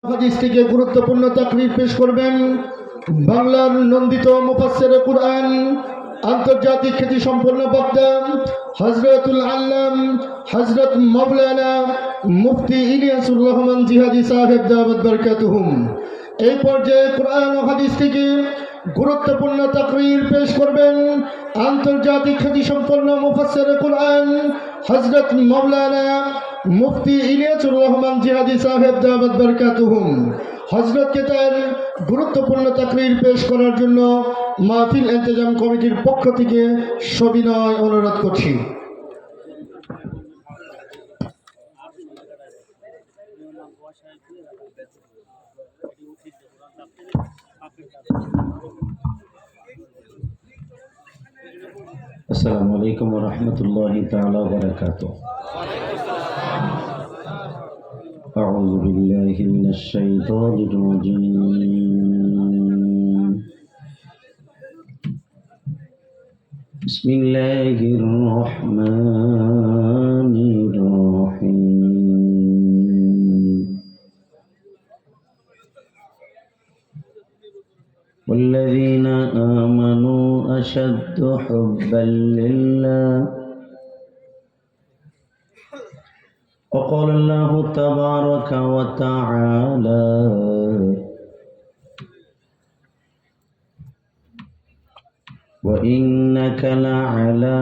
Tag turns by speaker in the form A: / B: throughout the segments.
A: হাদিস থেকে গুরুত্বপূর্ণ তাকরীর পেশ করবেন বাংলার নন্দিত মুফাসসিরে কুরআন আন্তর্জাতিক খ্যাতি সম্পন্ন বক্তা হযরতুল আল্লাম হযরত মাওলানা মুফতি ইলিয়াসুর রহমান জিহাদি সাহেব দাওয়াত বরকাতুহুম। এই পর্যায়ে কুরআন ও হাদিস থেকে গুরুত্বপূর্ণ তাকরীর পেশ করবেন আন্তর্জাতিক খ্যাতি সম্পন্ন মুফাসসিরে কুরআন হযরত মাওলানা মুফতি ইলিয়াসুর রহমান জিহাদি সাহেব দাওয়াত বরকাতুহুম। হযরতকে তার গুরুত্বপূর্ণ তাকরীর পেশ করার জন্য মাহফিল ইন্তেজাম কমিটির পক্ষ থেকে সবিনয় অনুরোধ করছি।
B: আসসালামু আলাইকুম ওয়া রাহমাতুল্লাহি তাআলা ওয়া বারাকাতুহু। আউযু বিল্লাহি মিনাশ শাইতানির রাজীম। বিসমিল্লাহির রহমানির রহিম। والذين آمنوا أشد حبا لله وقال الله تبارك وتعالى وإنك لعلى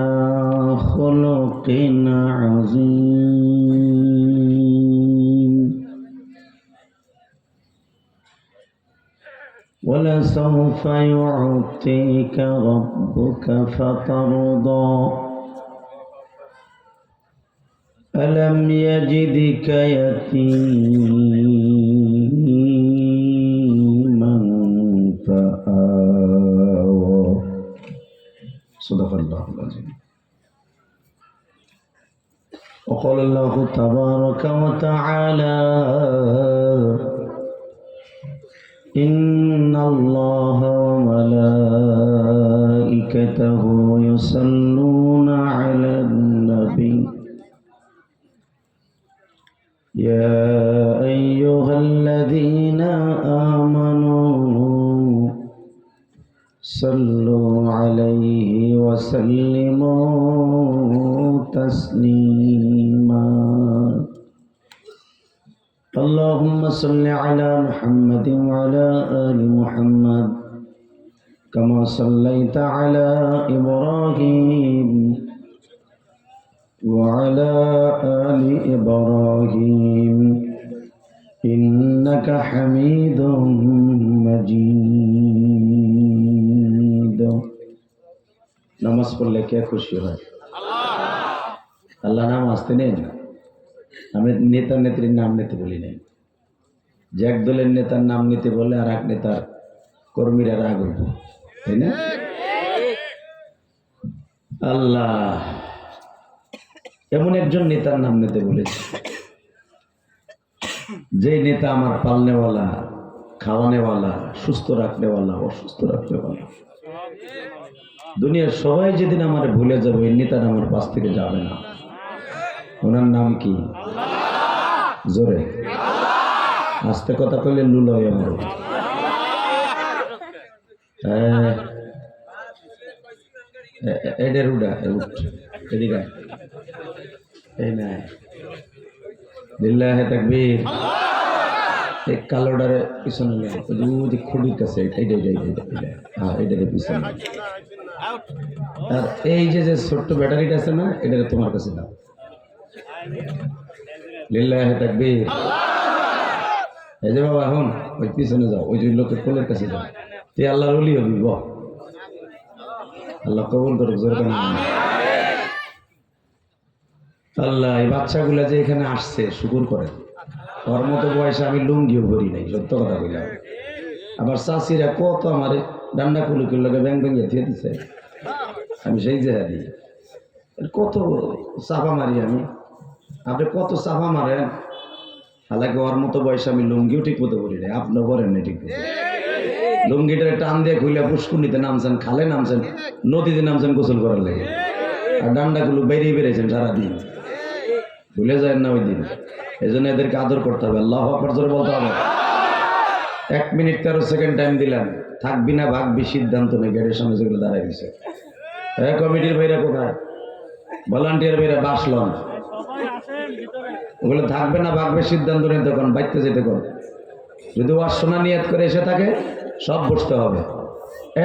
B: خلق عظيم ولسوف يعطيك ربك فترضى ألم يجدك يتيما فآوى صدق الله العظيم. وقال الله تبارك وتعالى إن الله وملائكته يصلون على النبي يا أيها الذين آمنوا صلوا عليه وسلموا تسليما. اللهم صل على محمد وعلى آل محمد كما صليت على إبراهيم وعلى آل إبراهيم إنك حميد مجيد. নামাজ পড়লে কে খুশি হয়? আল্লাহ নাম আসতে নেই না। আমি নেতা নেত্রীর নাম নিতে বলি নাই। যে এক দলের নেতার নাম নিতে বলে আর এক নেতার কর্মীরা রাগ হইব, তাই না? আল্লাহ এমন একজন নেতার নাম নিতে বলেছে যে নেতা আমার পালনেওয়ালা, খাওয়ানেওয়ালা, সুস্থ রাখনেওয়ালা, অসুস্থ রাখনেওয়ালা। দুনিয়ার সবাই যেদিন আমার ভুলে যাবে ওই নেতার আমার পাশ থেকে যাবে না। ওনার নাম কি? জোরে আস্তে কথা কইলে লুল হয় আমার। এডের উডা এদিকে এই না লিল্লাহি তাকবীর। এই কালোডারে পিছনে নেই, ওই খুঁড়ির কাছে এইটা হ্যাঁ এইটারে পিছনে। আর এই যে ছোট্ট ব্যাটারিটা আছে না, এটারে তোমার কাছে দাও। লিল্লাহি তাকবীর। এই যে বাবা এখন ওই পিছনে যাও, ওই যে লোকের কোলের কাছে যাও। তুই আল্লাহর ওলি হবি। বল আল্লাহ কবুল করুক। জোরে না আল্লাহ এই বাচ্চাগুলা যে এখানে আসছে শুকুর করে। ওর মতো বয়সে আমি লুঙ্গিও ভরি নাই, সত্য কথা বললাম। আবার চাষিরা কত আমার ডান্ডা কুলুকের লোকে ব্যাং ব্যাঙ্গিয়ে দিয়ে দিচ্ছে, আমি সেই জায়গা দিই কত চাপা মারি আমি। আপনি কত চাপা মারেন, হালাকি ওর মতো বয়সে আমি লুঙ্গিও ঠিক মতো করি নাই। আপনিও করেন না ঠিক মতো। লুঙ্গিটারে টান দিয়ে খুলে পুষ্কুনিতে নামছেন, খালে নামছেন, নদীতে নামছেন গোসল করার লেগে। আর ডান্ডাগুলো বেরিয়ে বেরিয়েছেন সারাদিন, ভুলে যায় না ওই দিন। এই জন্য এদেরকে আদর করতে হবে। আল্লাহু আকবার জোরে বলতে হবে। 1 মিনিট 13 সেকেন্ড টাইম দিলাম, থাকবি না ভাগবি সিদ্ধান্ত নেই। গেটের সামনে যেগুলো দাঁড়ায় দিছে, কমিটির ভাইরা কোথায়, ভলান্টিয়ার ভাইরা বাসলন, ওগুলো থাকবে না ভাগবে সিদ্ধান্ত নিতে কোন বাইতে যেতে কোন। যদি ওয়াশোনা নিয়ত করে এসে থাকে সব বসতে হবে,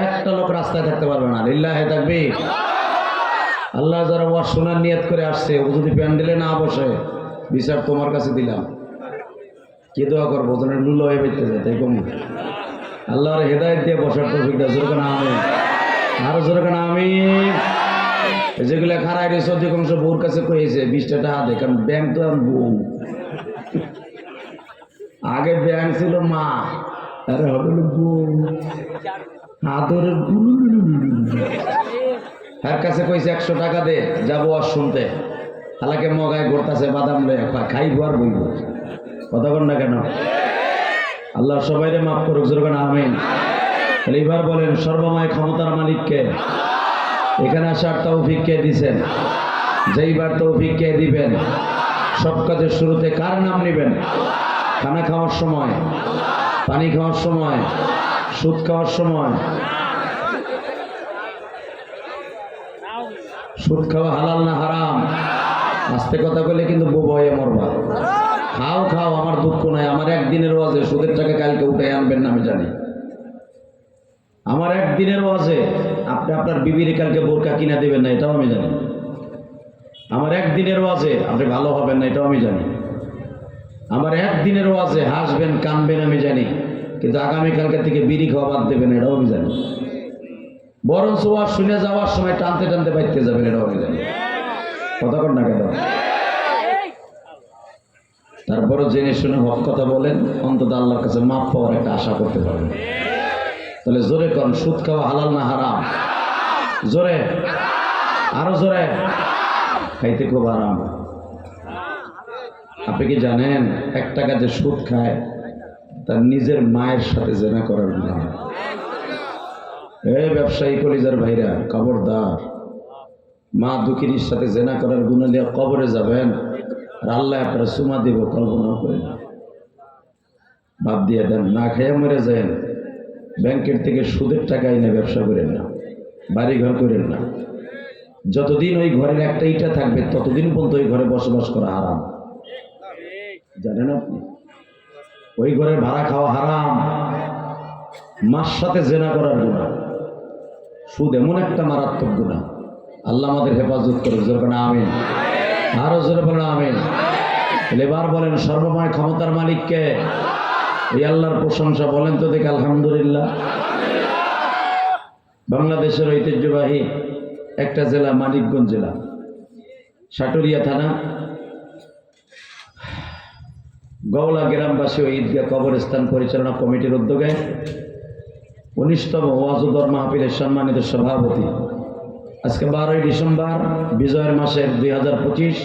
B: একটা লোক রাস্তায় থাকতে পারবে না। লিল্লাহে তাকবীর। আল্লাহ যারা ওয়াশোনার নিয়ত করে আসছে ও যদি প্যান্ডেলে না বসে, বিচার তোমার কাছে দিলাম। কি দোয়া করবো যেন লুলো হয়ে বেঁচতে যায়, তাই কম আল্লাহর হেদায়েত দিয়ে বসার তৌফিক দাও। জোরে কেন আমিন, আরো জোরে কেন আমিন। যেগুলো খারাই রয়েছে অধিকাংশ বউর কাছে কয়েছে 20 টাকা দে, কারণ ব্যাংক তো আর বউ, আগে ব্যাংক ছিল মা, আরে হবে বউ আদরের তার কাছে কইছে 100 টাকা দে, যাবো আর শুনতে। হালাকে মগায় ঘুরতেছে বাদাম লয়ে, খাইবো আর বইব। কথা বল না কেন? আল্লাহ সবাইরে মাফ করুক, জোরে আমিন। তাহলে এবার বলেন সর্বময় ক্ষমতার মালিককে, এখানে আসার তৌফিক কে দিছেন, যেইবার তৌফিক কে দিবেন, সব কাজের শুরুতে কার নাম নেবেন? খানা খাওয়ার সময়, পানি খাওয়ার সময়, সুদ খাওয়ার সময়। সুদ খাওয়া হালাল না হারাম? আস্তে কথা বলে কিন্তু বয়ে মরবা। খাও খাও, আমার দুঃখ নাই। আমার একদিনের ওয়াজে সুদের টাকা কালকে উঠে আনবেন না আমি জানি। আমার একদিনের ওয়াজে আপনি আপনার বিবির কালকে বোরকা কিনা দেবেন না, এটাও আমি জানি। আমার একদিনের ওয়াজে আপনি ভালো হবেন না, এটাও আমি জানি। আমার একদিনের ওয়াজে হাসবেন কানবেন আমি জানি, কিন্তু আগামীকালকে থেকে বিড়ি খাওয়া বাদ দেবেন, এটাও আমি জানি। বরঞ্চ ওয়াজ শুনে যাওয়ার সময় টানতে টানতে বাইতে যাবেন, এটাও আমি জানি। কথা কর না কেন? তারপরও জেনে শুনে হক কথা বলেন, অন্তত আল্লাহর কাছে মাফ পাওয়ার একটা আশা করতে পারবেন। তাহলে জোরে করেন, সুদ খাওয়া হালাল না হারাম? জোরে, আরো জোরে। খাইতে খুব আরাম। আপনি কি জানেন 1 টাকা যে সুদ খায় তার নিজের মায়ের সাথে জেনা করার গুনাহ? এই ব্যবসায়ী কলিজার ভাইরা খবরদার, মা দুঃখিনীর সাথে জেনা করার গুনাহ নিয়ে কবরে যাবেন আর আল্লাহ আপনারা সুমা দিব, কল্পনা করেন। বাদ দিয়ে দেন, না খেয়ে মরে যান। ব্যাংকের থেকে সুদের টাকা এনে ব্যবসা করেন না, বাড়ি ঘর করেন না। যতদিন ওই ঘরের একটা ইটা থাকবে ততদিন পর্যন্ত ওই ঘরে বসবাস করা হারাম, জানেন আপনি? ওই ঘরের ভাড়া খাওয়া হারাম। মার সাথে জেনা করার গুনাহ। সুদ এমন একটা মারাত্মক গুনাহ। আল্লাহ আমাদের হেফাজত করুক, জোরে আমিন। আরো জোরে বলেন আমিন। এবার বলেন সর্বময় ক্ষমতার মালিককে। এই আল্লাহর প্রশংসা বলেন তো দেখি আলহামদুলিল্লাহ। বাংলাদেশের ঐতিহ্যবাহী একটা জেলা মানিকগঞ্জ জেলা, সাটুরিয়া থানা, গওলা গ্রামবাসী ও ঈদগাহ কবরস্থান পরিচালনা কমিটির উদ্যোগে 19তম ওয়াজ ও দর মাহফিলের সম্মানিত সভাপতি, আজকে 12ই ডিসেম্বর বিজয়ের মাসের 2025,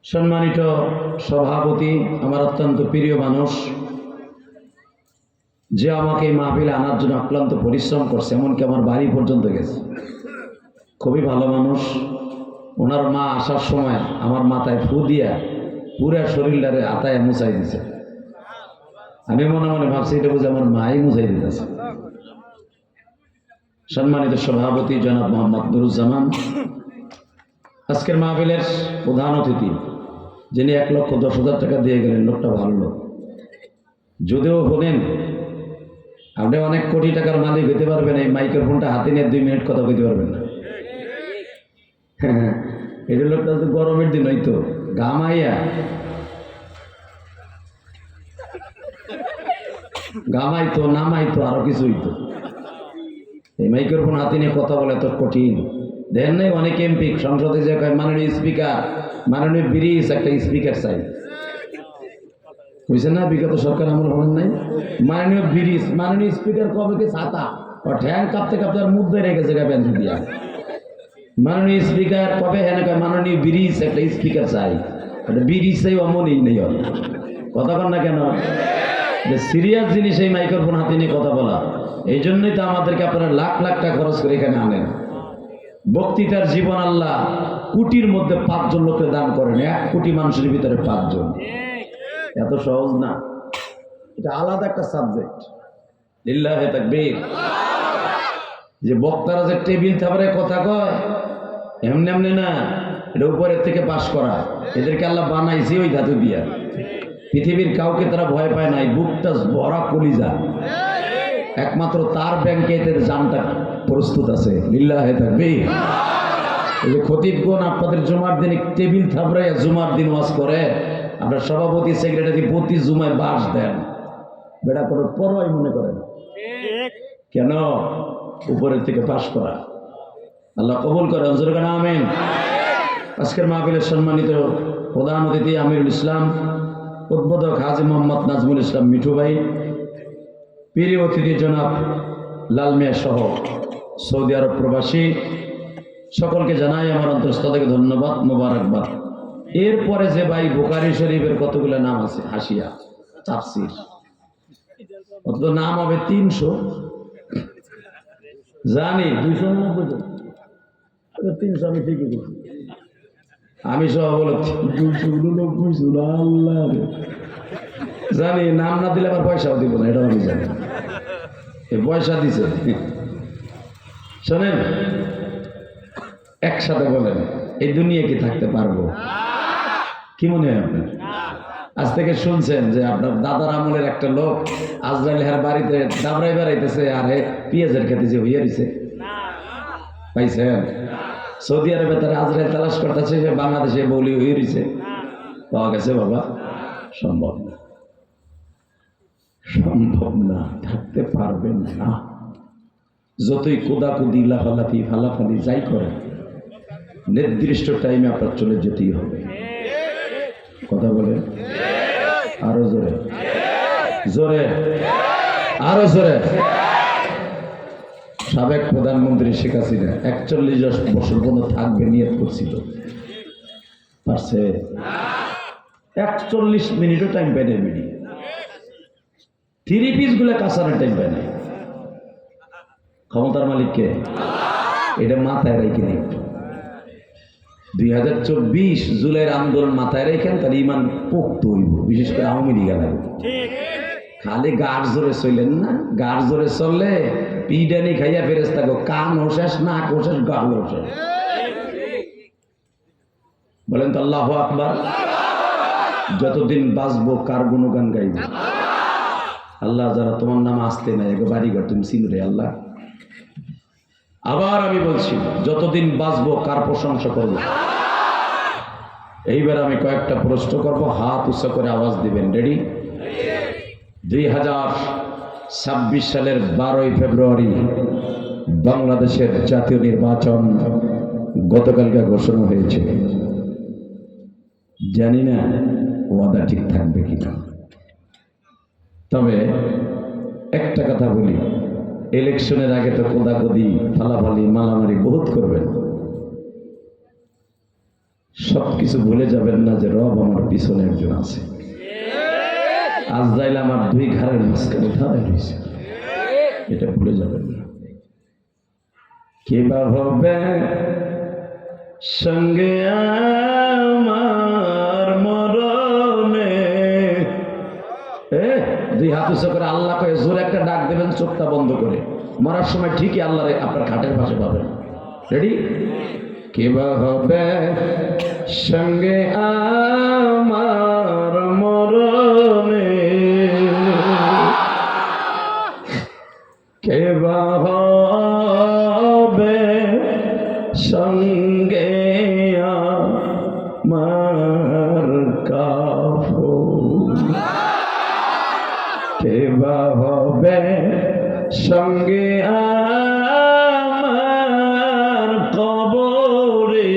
B: সম্মানিত সভাপতি আমার অত্যন্ত প্রিয় মানুষ, যে আমাকে এই মাহফিলে আনার জন্য অক্লান্ত পরিশ্রম করছে, এমনকি আমার বাড়ি পর্যন্ত গেছে। খুবই ভালো মানুষ। ওনার মা আসার সময় আমার মাথায় ফু দিয়া পুরা শরীরটারে আতায় মুছাই দিছে। আমি মনে মনে ভাবছি এটা বুঝে আমার মাই মুছাই দিতেছে। সম্মানিত সভাপতি জনাব মোহাম্মদ নুরুজ্জামান, আজকের মাহফিলের প্রধান অতিথি, যিনি 1,10,000 টাকা দিয়ে গেলেন, লোকটা ভালো লোক। যদিও বলেন আপনি অনেক কোটি টাকার মালিক হইতে পারবেন, এই মাইক্রোফোনটা হাতে নিয়ে 2 মিনিট কথা বলতে পারবেন না। এটা লোকটা তো গরমের দিন হইতো গামাইতো নামাইতো আরো কিছু হইতো। এই মাইক্রোফোন হাতে নিয়ে কথা বলা তো কঠিন। দেন নাই অনেক এমপি সংসদে যে মাননীয় স্পিকার, মাননীয় ব্রিজ একটা স্পিকার চাই, বুঝছেন না? বিগত সরকার আমল হলেন নাই মাননীয় ব্রিজ, মাননীয় স্পিকার কবে কি ছাতা ও ঠ্যাং কাঁপতে কাঁপতে আর মুখ ধরে রেখেছে বেঞ্চ দিয়া। মাননীয় স্পিকার কবে হ্যাঁ মাননীয় ব্রিজ একটা স্পিকার চাই, ব্রিজ চাই অমনই নেই। কথা কন না কেন? সিরিয়াস জিনিস এই মাইক্রোফোন হাতে নিয়ে কথা বলা। এই জন্যই তো আমাদেরকে আপনারা লাখ লাখ টাকা খরচ করে এখানে আনেন। বক্তৃতার জীবন আল্লাহ কোটির মধ্যে 5 জন লোককে দান করেন, 1 কোটি মানুষের ভিতরে 5 জন। এত সহজ না। এটা আলাদা একটা সাবজেক্ট। লিল্লাহে তাকবীর। যে বক্তারা যে টেবিল থাপড়ে কথা কয় এমনি এমনি না, এটা উপরের থেকে পাশ করা। এদেরকে আল্লাহ বানাইছে ওই ধাতু দিয়া। পৃথিবীর কাউকে তারা ভয় পায় নাই, বুকটা ভরা কলিজা। একমাত্র তার ব্যাংকে এদের জানটা প্রস্তুত আছে। লিল্লাহে তাকবীর। এই যে খতিবগণ আপনাদের জুমার দিন টেবিল থাপড়াইয়া জুমার দিন ওয়াজ করে, আপনার সভাপতি সেক্রেটারি প্রতি জুমায় বাস দেন, বেটা কোনো পরোয়াই মনে করেন। কেন? উপরের থেকে পাশ করা। আল্লাহ কবুল করে। আমিন। আজকের মাহফিলের সম্মানিত প্রধান অতিথি আমিরুল ইসলাম, উদ্বোধক হাজী মোহাম্মদ নাজমুল ইসলাম মিঠু ভাই, প্রিয় অতিথি জনাব লাল মিয়া সহ সৌদি আরব প্রবাসী সকলকে জানাই আমার অন্তঃস্থল থেকে ধন্যবাদ, মোবারকবাদ। এরপরে যে ভাই বুখারী শরীফের কতগুলো নাম আছে, হাসিয়া তাফসীর, অত নাম হবে 300, জানি 299, 300 আমি ঠিকই বলছি। আমি সব বলো 299, আল্লাহ জানি। নাম না দিলে আবার পয়সাও দিব না, এটাও আমি জানি। পয়সা দিছে। শোনেন, একসাথে বলেন, এই দুনিয়া কি থাকতে পারবো? কি মনে হয় আপনার? আজ থেকে শুনছেন যে আপনার দাদার আমলের একটা লোক আজরাইল হের বাড়িতে দাবরাই বেড়াইতেছে, আর হে পেঁয়াজের খেতে যে হইয়া দিছে, পাইছেন? সৌদি আরবে তারা আজরাইল তালাশ করতেছে, বাংলাদেশে বলি হয়ে রয়েছে, পাওয়া গেছে। বাবা সম্ভব না, সম্ভব না, থাকতে পারবেন না। যতই কোদাকুদি লাফালাফি ফালাফালি যাই করেন, নির্দিষ্ট টাইমে আপনার চলে যেতেই হবে। কথা বলে আরো জোরে, জোরে, আরো জোরে। সাবেক প্রধানমন্ত্রী শেখ হাসিনা 41 বছর পর্যন্ত থাকবে নিয়ত করছিল, পারছে? 41 মিনিটও টাইম পায় না। মিনিট 3 পিস গুলা কাঁচানোর টাইম পায় না। ক্ষমতার মালিককে এটা মাথায় রেখে নেই। 2024 জুলাইয়ের আন্দোলন মাথায় রেখেন, তার ইমান পোক্ত হইব। বিশেষ করে আওয়ামী লীগ লাগবে। খালি গার জোরে চললেন না, গার জোরে চললে পিডানি খাইয়া ফেরেস্তা গো, কান হোসেস, নাক হোসেস, গাল হোসেস। বলেন তো আল্লাহু আকবার। যতদিন বাঁচবো কার গুণগান গাইব? আল্লাহ, যারা তোমার নাম আসতে নাই বাড়িঘর তুমি চিনরে আল্লাহ। আবার আমি বলছি, যতদিন বাঁচবো কার প্রশংসা করব? এইবার আমি কয়েকটা প্রশ্ন করব, হাত উঁচা করে আওয়াজ দিবেন। রেডি? 2026 সালের 12ই ফেব্রুয়ারি বাংলাদেশের জাতীয় নির্বাচন গতকালকে ঘোষণা হয়েছে। জানি না ওয়াদা ঠিক থাকবে কিনা, তবে একটা কথা বলি, ইলেকশনের আগে তো কোদাকুদি ফালাফালি মালামারি বহুত করবেন। সবকিছু ভুলে যাবেন না যে রব আমার পিছনে একজন আছে। আজরাইল আমার 2 ঘাড়ের মাঝখানে দাঁড়ায় রয়েছে, এটা ভুলে যাবেন না। কিবা হবে সঙ্গে আমার মরণে, 2 হাত উঁচু করে আল্লাহ কয়ে জোরে একটা ডাক দেবেন, চোখটা বন্ধ করে। মরার সময় ঠিকই আল্লাহ আপনার খাটের পাশে পাবেন। রেডি? কিবা হবে সঙ্গে আমার মরণে, কিবা হবে সঙ্গে আমার কাফন, কিবা হবে সঙ্গে আমার কবরে,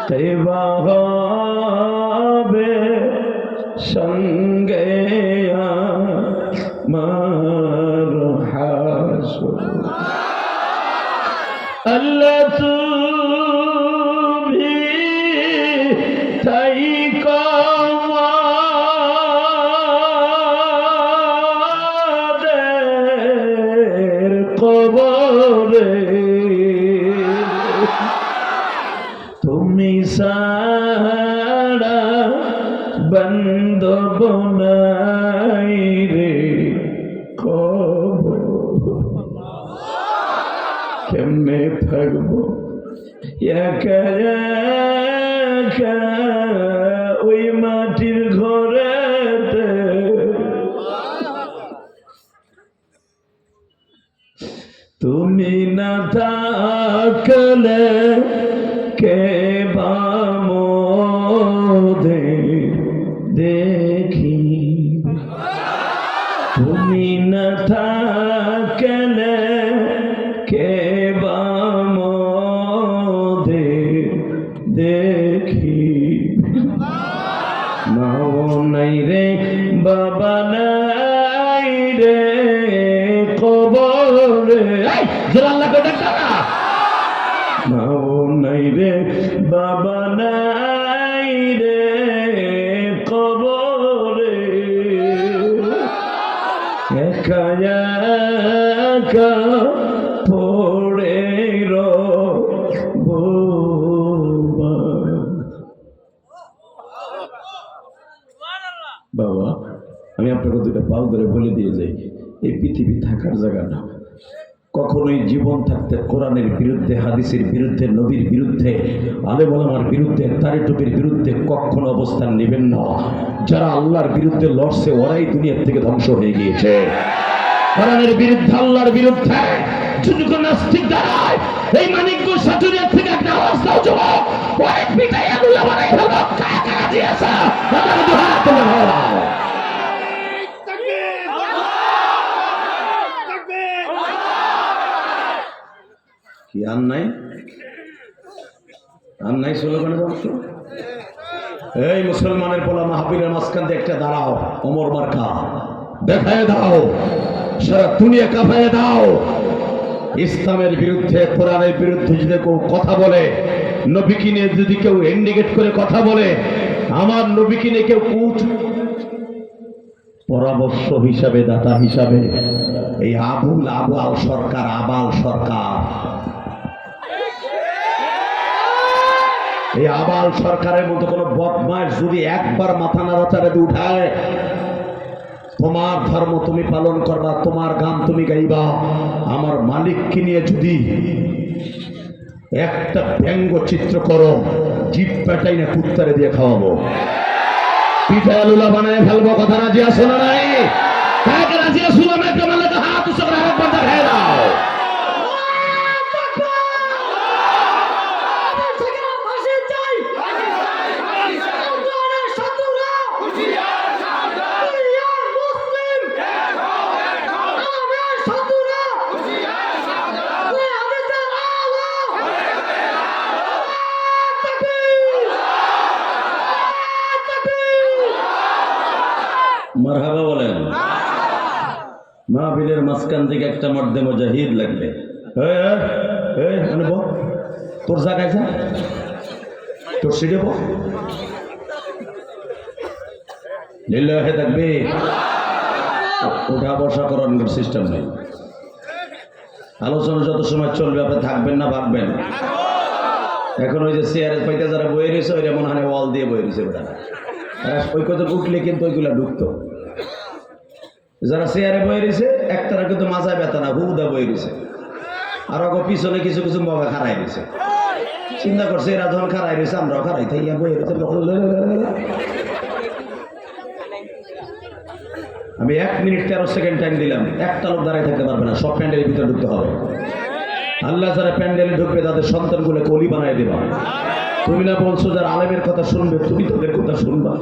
B: কিবা হবে সঙ্গে আমার হাসর। আল্লাহ তুমি তাই কবরে, তুমি সারা বন্ধ কব নাই রে কব, কেমনে থাকবো একা একা ওই মাটির ঘরেতে, তুমি না থাকলে কে বা মোদের দেখি, তুমি না থাকলে কে বা মোদের দেখি, মাও নাই রে বাবা নাই রে কবরে, আল্লাহ মাও নাই রে বাবা নাই রে কবরে, একা একা পড়ে রবো। বাবা আমি আপনাকে দুটা পাও ধরে বলে দিয়ে যাই, এই পৃথিবী থাকার জায়গা না। কখনোই জীবন থাকতে কোরআনের বিরুদ্ধে, হাদিসের বিরুদ্ধে, নবীর বিরুদ্ধে, আলেম ওলামার বিরুদ্ধে, দাড়ি টুপির বিরুদ্ধে কখনো অবস্থান নেবেন না। যারা আল্লাহর বিরুদ্ধে লড়ছে ওরাই দুনিয়ার থেকে ধ্বংস হয়ে গিয়েছে। কোরআনের বিরুদ্ধে, আল্লাহর বিরুদ্ধে যদি কোনো নাস্তিক দাঁড়ায়, এই মানিকগঞ্জ সাটুরিয়ার থেকে একটা আওয়াজ দাও যুবক, ওই পিটাই আল্লাহ বানাই ফেলবো, কারা কারা দিয়েছে আপনারা দুহাত তুলে ধরো। কি আর নাই, আর নাই স্লোগানের অংশ। এই মুসলমানের পোলা মাহফিলের মাঝখান দিয়ে একটা দাঁড়াও, ওমর মার্কা দেখায় দাও, সারা দুনিয়া কাঁপায় দাও। ইসলামের বিরুদ্ধে, কোরআনের বিরুদ্ধে যদি কেউ কথা বলে, নবীকে নিয়ে যদি কেউ ইন্ডিকেট করে কথা বলে, আমার নবীকে নিয়ে কেউ পরামর্শ হিসাবে, দাতা হিসাবে এই আবুল সরকার, আবাল সরকার, এই আবাল সরকারের মতো কোন বদমাশ যদি একবার মাথা নাড়াচাড়া দিয়ে উঠায়, তোমার ধর্ম তুমি পালন করবা, তোমার গান তুমি গাইবা, আমার মালিককে নিয়ে যদি একটা ব্যঙ্গ চিত্র করো, জিভ পেটাই না কুত্তারে দিয়ে খাওয়াবো, পিঠা আলুলা বানায় ফেলবো। কথা রাজি আসো না নাই? রাজি আসো না? একটা মানলে তো হাত উঁচু করে আরেকবার দেখায় দাও। মারহাবা বলেন। মাহফিলের মাঝখান থেকে একটা মর্দে মুজাহিদ লাগবে, তোর জায়গায় যা, তোর সিটে বল, লিল্লাহি তাকবীর। ওঠা বসা করানোর সিস্টেম নেই। আলোচনা যত সময় চলবে আপনি থাকবেন না ভাববেন। এখন ওই যে চেয়ারের পাইতে যারা বয়ে রয়েছে, ওইটা মনে হয় ওয়াল দিয়ে বয়ে রয়েছে, ওই কথা উঠলে কিন্তু ওইগুলা ঢুকতো। যারা চেয়ারে বয়ে রয়েছে একটারা কিন্তু মাথায় ব্যথা না, হুদা বয়ে রয়েছে, আর ওকে পিছনে কিছু কিছু বাবা খারাই রয়েছে। চিন্তা করছে এরা যখন খারাই রয়েছে আমরাও খারাই থাকি, বয়ে রয়েছে। আমি 1 মিনিট 13 সেকেন্ড টাইম দিলাম, একটা লোক দাঁড়ায় থাকতে পারবে না, সব প্যান্ডেলের ভিতরে ঢুকতে হবে। আল্লাহ যারা প্যান্ডেলে ঢুকবে তাদের সন্তানগুলো কলি বানায় দেবা। তুমি না বলছো যারা আলেমের কথা শুনবে, তুমি তাদের কথা শুনবা।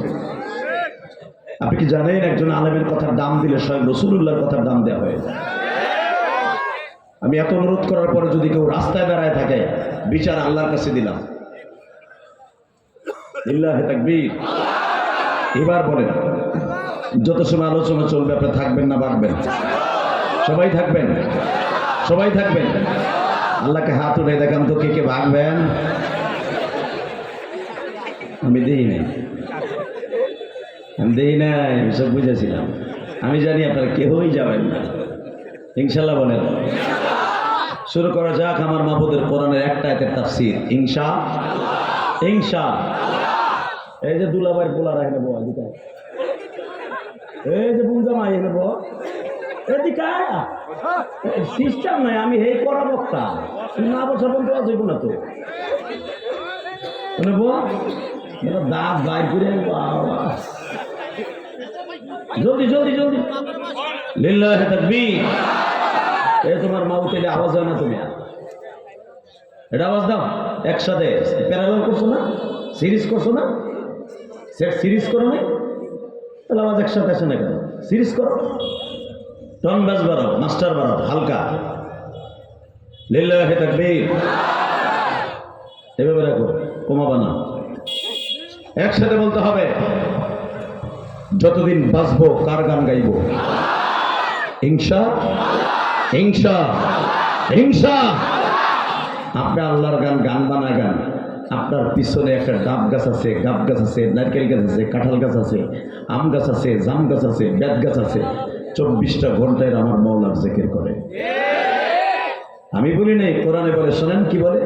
B: আপনি কি জানেন একজন আলেমের কথার দাম দিলে স্বয়ং রাসূলুল্লাহর কথার দাম দেওয়া হয়? আমি এত অনুরোধ করার পরে যদি কেউ রাস্তায় দাঁড়ায় থাকে, বিচার আল্লাহর কাছে দিলাম। লিল্লাহি তাকবীর। এবার বলেন, যত সময় আলোচনা চলবে আপনি থাকবেন না ভাগবেন? সবাই থাকবেন, সবাই থাকবেন। আল্লাহকে হাত উঠে দেখান তো কে কে ভাগবেন। আমি দিই নাই, আমি দিই নাই, সব বুঝেছিলাম। আমি জানি আপনারা কেউই যাবেন না, ইনশাল্লাহ বলেন। শুরু করা যাক আমার মাহবুবের কোরআনের একটা আয়াতের তাফসীর, ইনশাআল্লাহ। এই যে দুলাভাইয়ের পোলা রাখে বল, এই যে বুঝা মাই নেব এদিকে সিস্টেম নাই, আমি এই করা বক্তা না বছর বন্ধু আছে না তো নেব দাঁত বাইর করে জলদি জলদি জলদি লিল্লাহি তাকবীর। এই তোমার মাউথে আওয়াজ হয় না, তুমি এটা আওয়াজ দাও একসাথে। প্যারালাল করছো না, সিরিজ করছো না, সেট সিরিজ করো না, তাহলে আওয়াজ একসাথে আসে না কেন? সিরিজ করো, টন ব্যাস বাড়াও, মাস্টার বাড়াও হালকা। লিল্লাহি তাকবীর। এভাবে রাখো, কমাবা না, একসাথে বলতে হবে। যতদিন বাঁচবো কার গান গাইব? হিংসা হিংসা হিংসা। আপনার আল্লাহর গান, গান বানা গান। আপনার পিছনে একটা ডাব গাছ আছে, গাব গাছ আছে, নারকেল গাছ আছে, কাঁঠাল গাছ আছে, আম গাছ আছে, জাম গাছ আছে, বেত গাছ আছে। 24টা ঘন্টায় আমার মওলার জিকির করে। আমি বলি নাই, কোরআনে বলে, শোনেন কি বলে?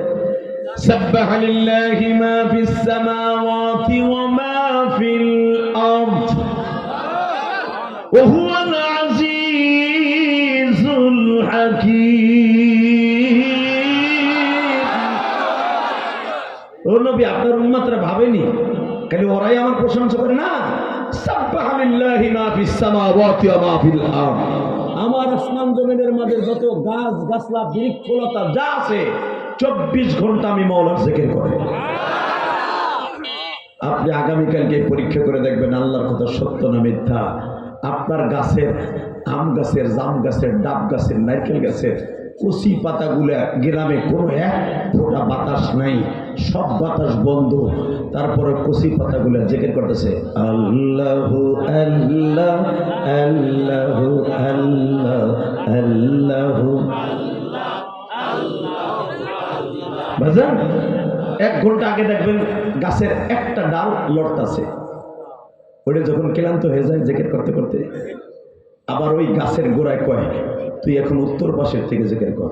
B: সাব্বাহ লিল্লাহি মা ফিস সামাওয়াতি ওয়া মা ফিল আরদ ওয়া হুয়াল আজিজুল হাকীম। ও নবী, আপনার উম্মতরা ভাবেনি খালি ওরাই আমার প্রশংসা করে না? সাব্বাহ লিল্লাহি মা ফিস সামাওয়াতি ওয়া মা ফিল আরদ। আমার আসমান জমিনের মাঝে যত গাছ গাছলা বৃক্ষলতা যা আছে 24 ঘন্টা আমি মওলার জিকির করে। আপনি আগামীকালকে পরীক্ষা করে দেখবেন আল্লাহর কথা সত্য না মিথ্যা। আপনার গাছের, আম গাছের, জাম গাছের, ডাব গাছের, নারকেল গাছের কচি পাতাগুলা গ্রামে কোনো এক ফোঁটা বাতাস নাই, সব বাতাস বন্ধ। তারপরে কচি পাতাগুলা জিকির করতেছে আল্লাহু আল্লাহ আল্লাহু আল্লাহ আল্লাহু। বুঝলেন? 1 ঘন্টা আগে দেখবেন গাছের একটা ডাল লড়তাছে। ওটা যখন ক্লান্ত হয়ে যায় জিকির করতে করতে, আবার ওই গাছের গোড়ায় কয়, তুই এখন উত্তর পাশের থেকে জিকির কর।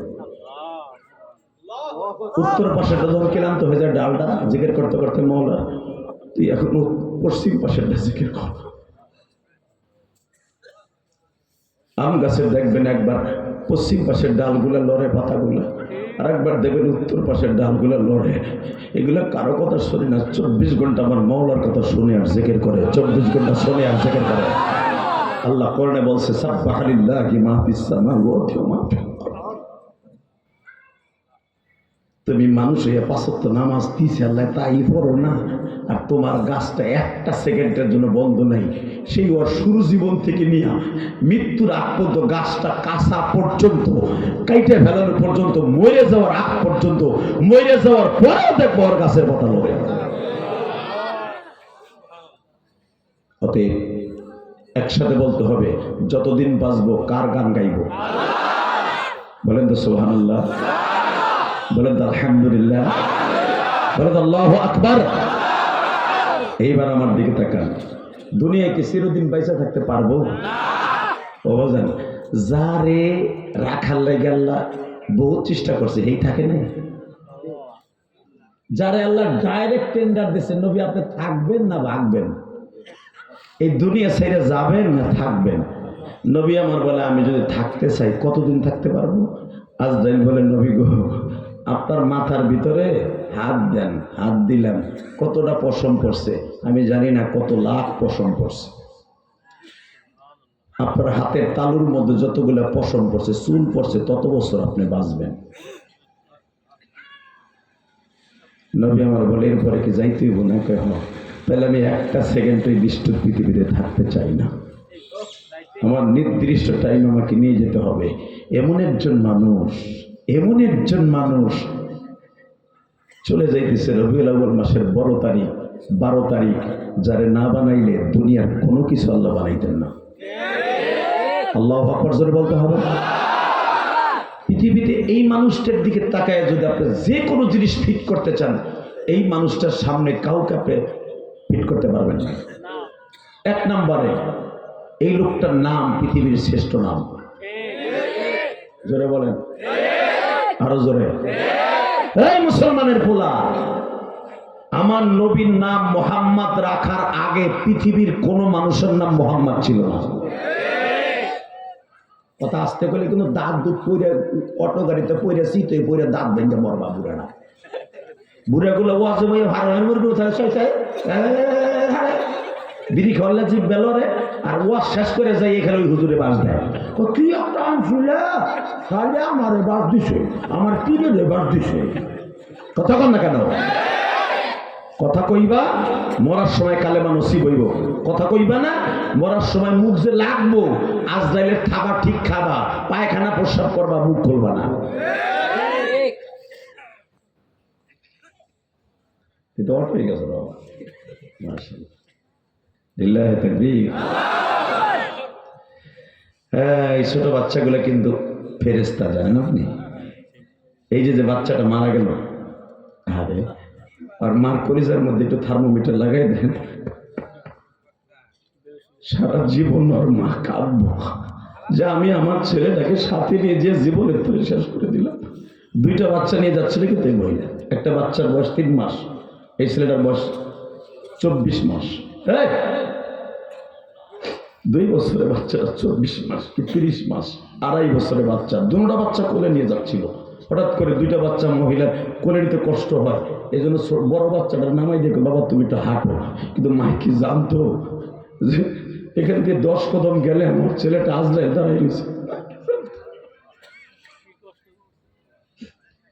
B: উত্তর পাশেরটা যখন ক্লান্ত হয়ে যায় ডালটা জিকির করতে করতে, মওলা তুই এখন পশ্চিম পাশেরটা জিকির কর। আম গাছের দেখবেন একবার পশ্চিম পাশের ডালগুলা লড়ে, পাতাগুলা, আর একবার দেখবেন উত্তর পাশের ডালগুলা লড়ে। এগুলা কারো কথা শুনি না, 24 ঘন্টা আমার মওলার কথা শুনে আর জিকির করে, 24 ঘন্টা শুনে আর জিকির করে। আল্লাহ কোরআনে বলছে সাব্বাহ লিল্লাহি মা ফিস সামাওয়াতি ওয়া মা ফিল আরদ। তুমি মানুষ হয়ে 5 ওয়াক্ত নামাজ দিছে আল্লাহ তাই পড়ো না, আর তোমার গাছটা একটা সেকেন্ডের জন্য বন্ধ নাই। সেই ওর শুরু জীবন থেকে নিয়ে মৃত্যুর আগ পর্যন্ত, গাছটা কাঁচা পর্যন্ত, কাইটে ফেলানো পর্যন্ত, মরে যাওয়ার আগ পর্যন্ত, মরে যাওয়ার পরেও দেখবো ওর গাছের পাতা লড়ে। অতএব একসাথে বলতে হবে, যতদিন বাঁচবো কার গান গাইব? বলেন তো সুবহানাল্লাহ, বলেন তো আলহামদুলিল্লাহ, বলেন তো আল্লাহু আকবার। এইবার আমার দিকে তাকান, দুনিয়ায় কি চিরদিন বাইসা থাকতে পারবো? ও জান, যারে রাখার লাগে আল্লাহ বহুত চেষ্টা করছে, এই থাকে না। যারে আল্লাহ ডাইরেক্ট টেন্ডার দিচ্ছে, নবী আপনি থাকবেন না ভাগবেন, এই দুনিয়া ছেড়ে যাবেন না থাকবেন। নবী আমার বলে, আমি যদি থাকতে চাই কতদিন থাকতে পারবো? আজরাইল বলে, নবী গো আপনার মাথার ভিতরে হাত দেন। হাত দিলাম, কতটা পশম পড়ছে আমি জানি না, কত লাখ পশম পড়ছে। আপনার হাতের তালুর মধ্যে যতগুলো পশম পড়ছে, চুল পড়ছে, তত বছর আপনি বাঁচবেন। নবী আমার বলে, এরপরে কি যাইতে হইব না? কেন? তাহলে আমি একটা সেকেন্ড ওই দৃষ্ট পৃথিবীতে থাকতে চাই না। আমার নির্দিষ্ট টাইম আমাকে নিয়ে যেতে হবে। এমন একজন মানুষ, এমন একজন মানুষ চলে যাইতেছে রবিউল আউয়াল মাসের 12 তারিখ 12 তারিখ, যারে না বানাইলে দুনিয়ার কোনো কিছু আল্লাহ বানাইতেন না। আল্লাহু আকবার জোরে বলতে হবে। পৃথিবীতে এই মানুষটার দিকে তাকায় যদি আপনি যে কোনো জিনিস ফিট করতে চান, এই মানুষটার সামনে কাউকে আপনি ফিট করতে পারবেন না। 1 নম্বরে এই লোকটার নাম পৃথিবীর শ্রেষ্ঠ নাম। জোরে বলেন, আরো জোরে। এই মুসলমানের পোলা, আমার নবীর নাম মোহাম্মদ রাখার আগে পৃথিবীর কোন মানুষের নাম মোহাম্মদ ছিল না। কথা আসতে গেলে কিন্তু দাঁত দুধ পরে অটো গাড়িতে পরে শীতে পরে দাঁত ভেঙে মরবা বুড়া না। বুড়াগুলো ওয়াজে বই হারানোর মুরগি বিড়ি খাওয়ালে জিভ বেলরে আর ওয়াজ শেষ করে যাই এখানে ওই হুজুরে বাস দেয়। তো তুই একটা আনছিল তাহলে আমার বাস দিছে, আমার পীরে বাস দিছে। কথা কন না কেন? কথা কইবা মরার সময় কালেমা নসিব হইব, কথা কইবা না মরার সময় মুখ যে লাগবো আজরাইলের খাবা ঠিক খাবা, পায়খানা প্রস্রাব করবা, মুখ খুলবা না। এটা অল্প হয়ে গেছে বাবা, মাশাআল্লাহ তাকবীর। হ্যাঁ, এই ছোট বাচ্চাগুলো কিন্তু ফেরেশতা, জানেন আপনি? এই যে বাচ্চাটা মারা গেল, আরে আর মার কলিজার মধ্যে একটু থার্মোমিটার লাগাই দেন, সারা জীবন ওর মা কাঁদবো যে আমি আমার ছেলেটাকে সাথে নিয়ে যে জীবনের তরে শেষ করে দিলাম। দুইটা বাচ্চা নিয়ে যাচ্ছিল কিন্তু এই মহিলা, একটা বাচ্চার বয়স 3 মাস, এই ছেলেটার বয়স 24 মাস। 2 বছরের বাচ্চাটা 24 মাস কি 30 মাস, 2.5 বছরের বাচ্চা, দুটো বাচ্চা কোলে নিয়ে যাচ্ছিল। হঠাৎ করে দুইটা বাচ্চা মহিলার কোলে নিতে কষ্ট হয়, এই জন্য বড় বাচ্চাটার নামাই দেখো, বাবা তুমি একটু হাঁটো। কিন্তু মা কি জানতো যে এখান থেকে 10 কদম গেলে আমার ছেলেটা আজরাইল দাঁড়াই গেছে?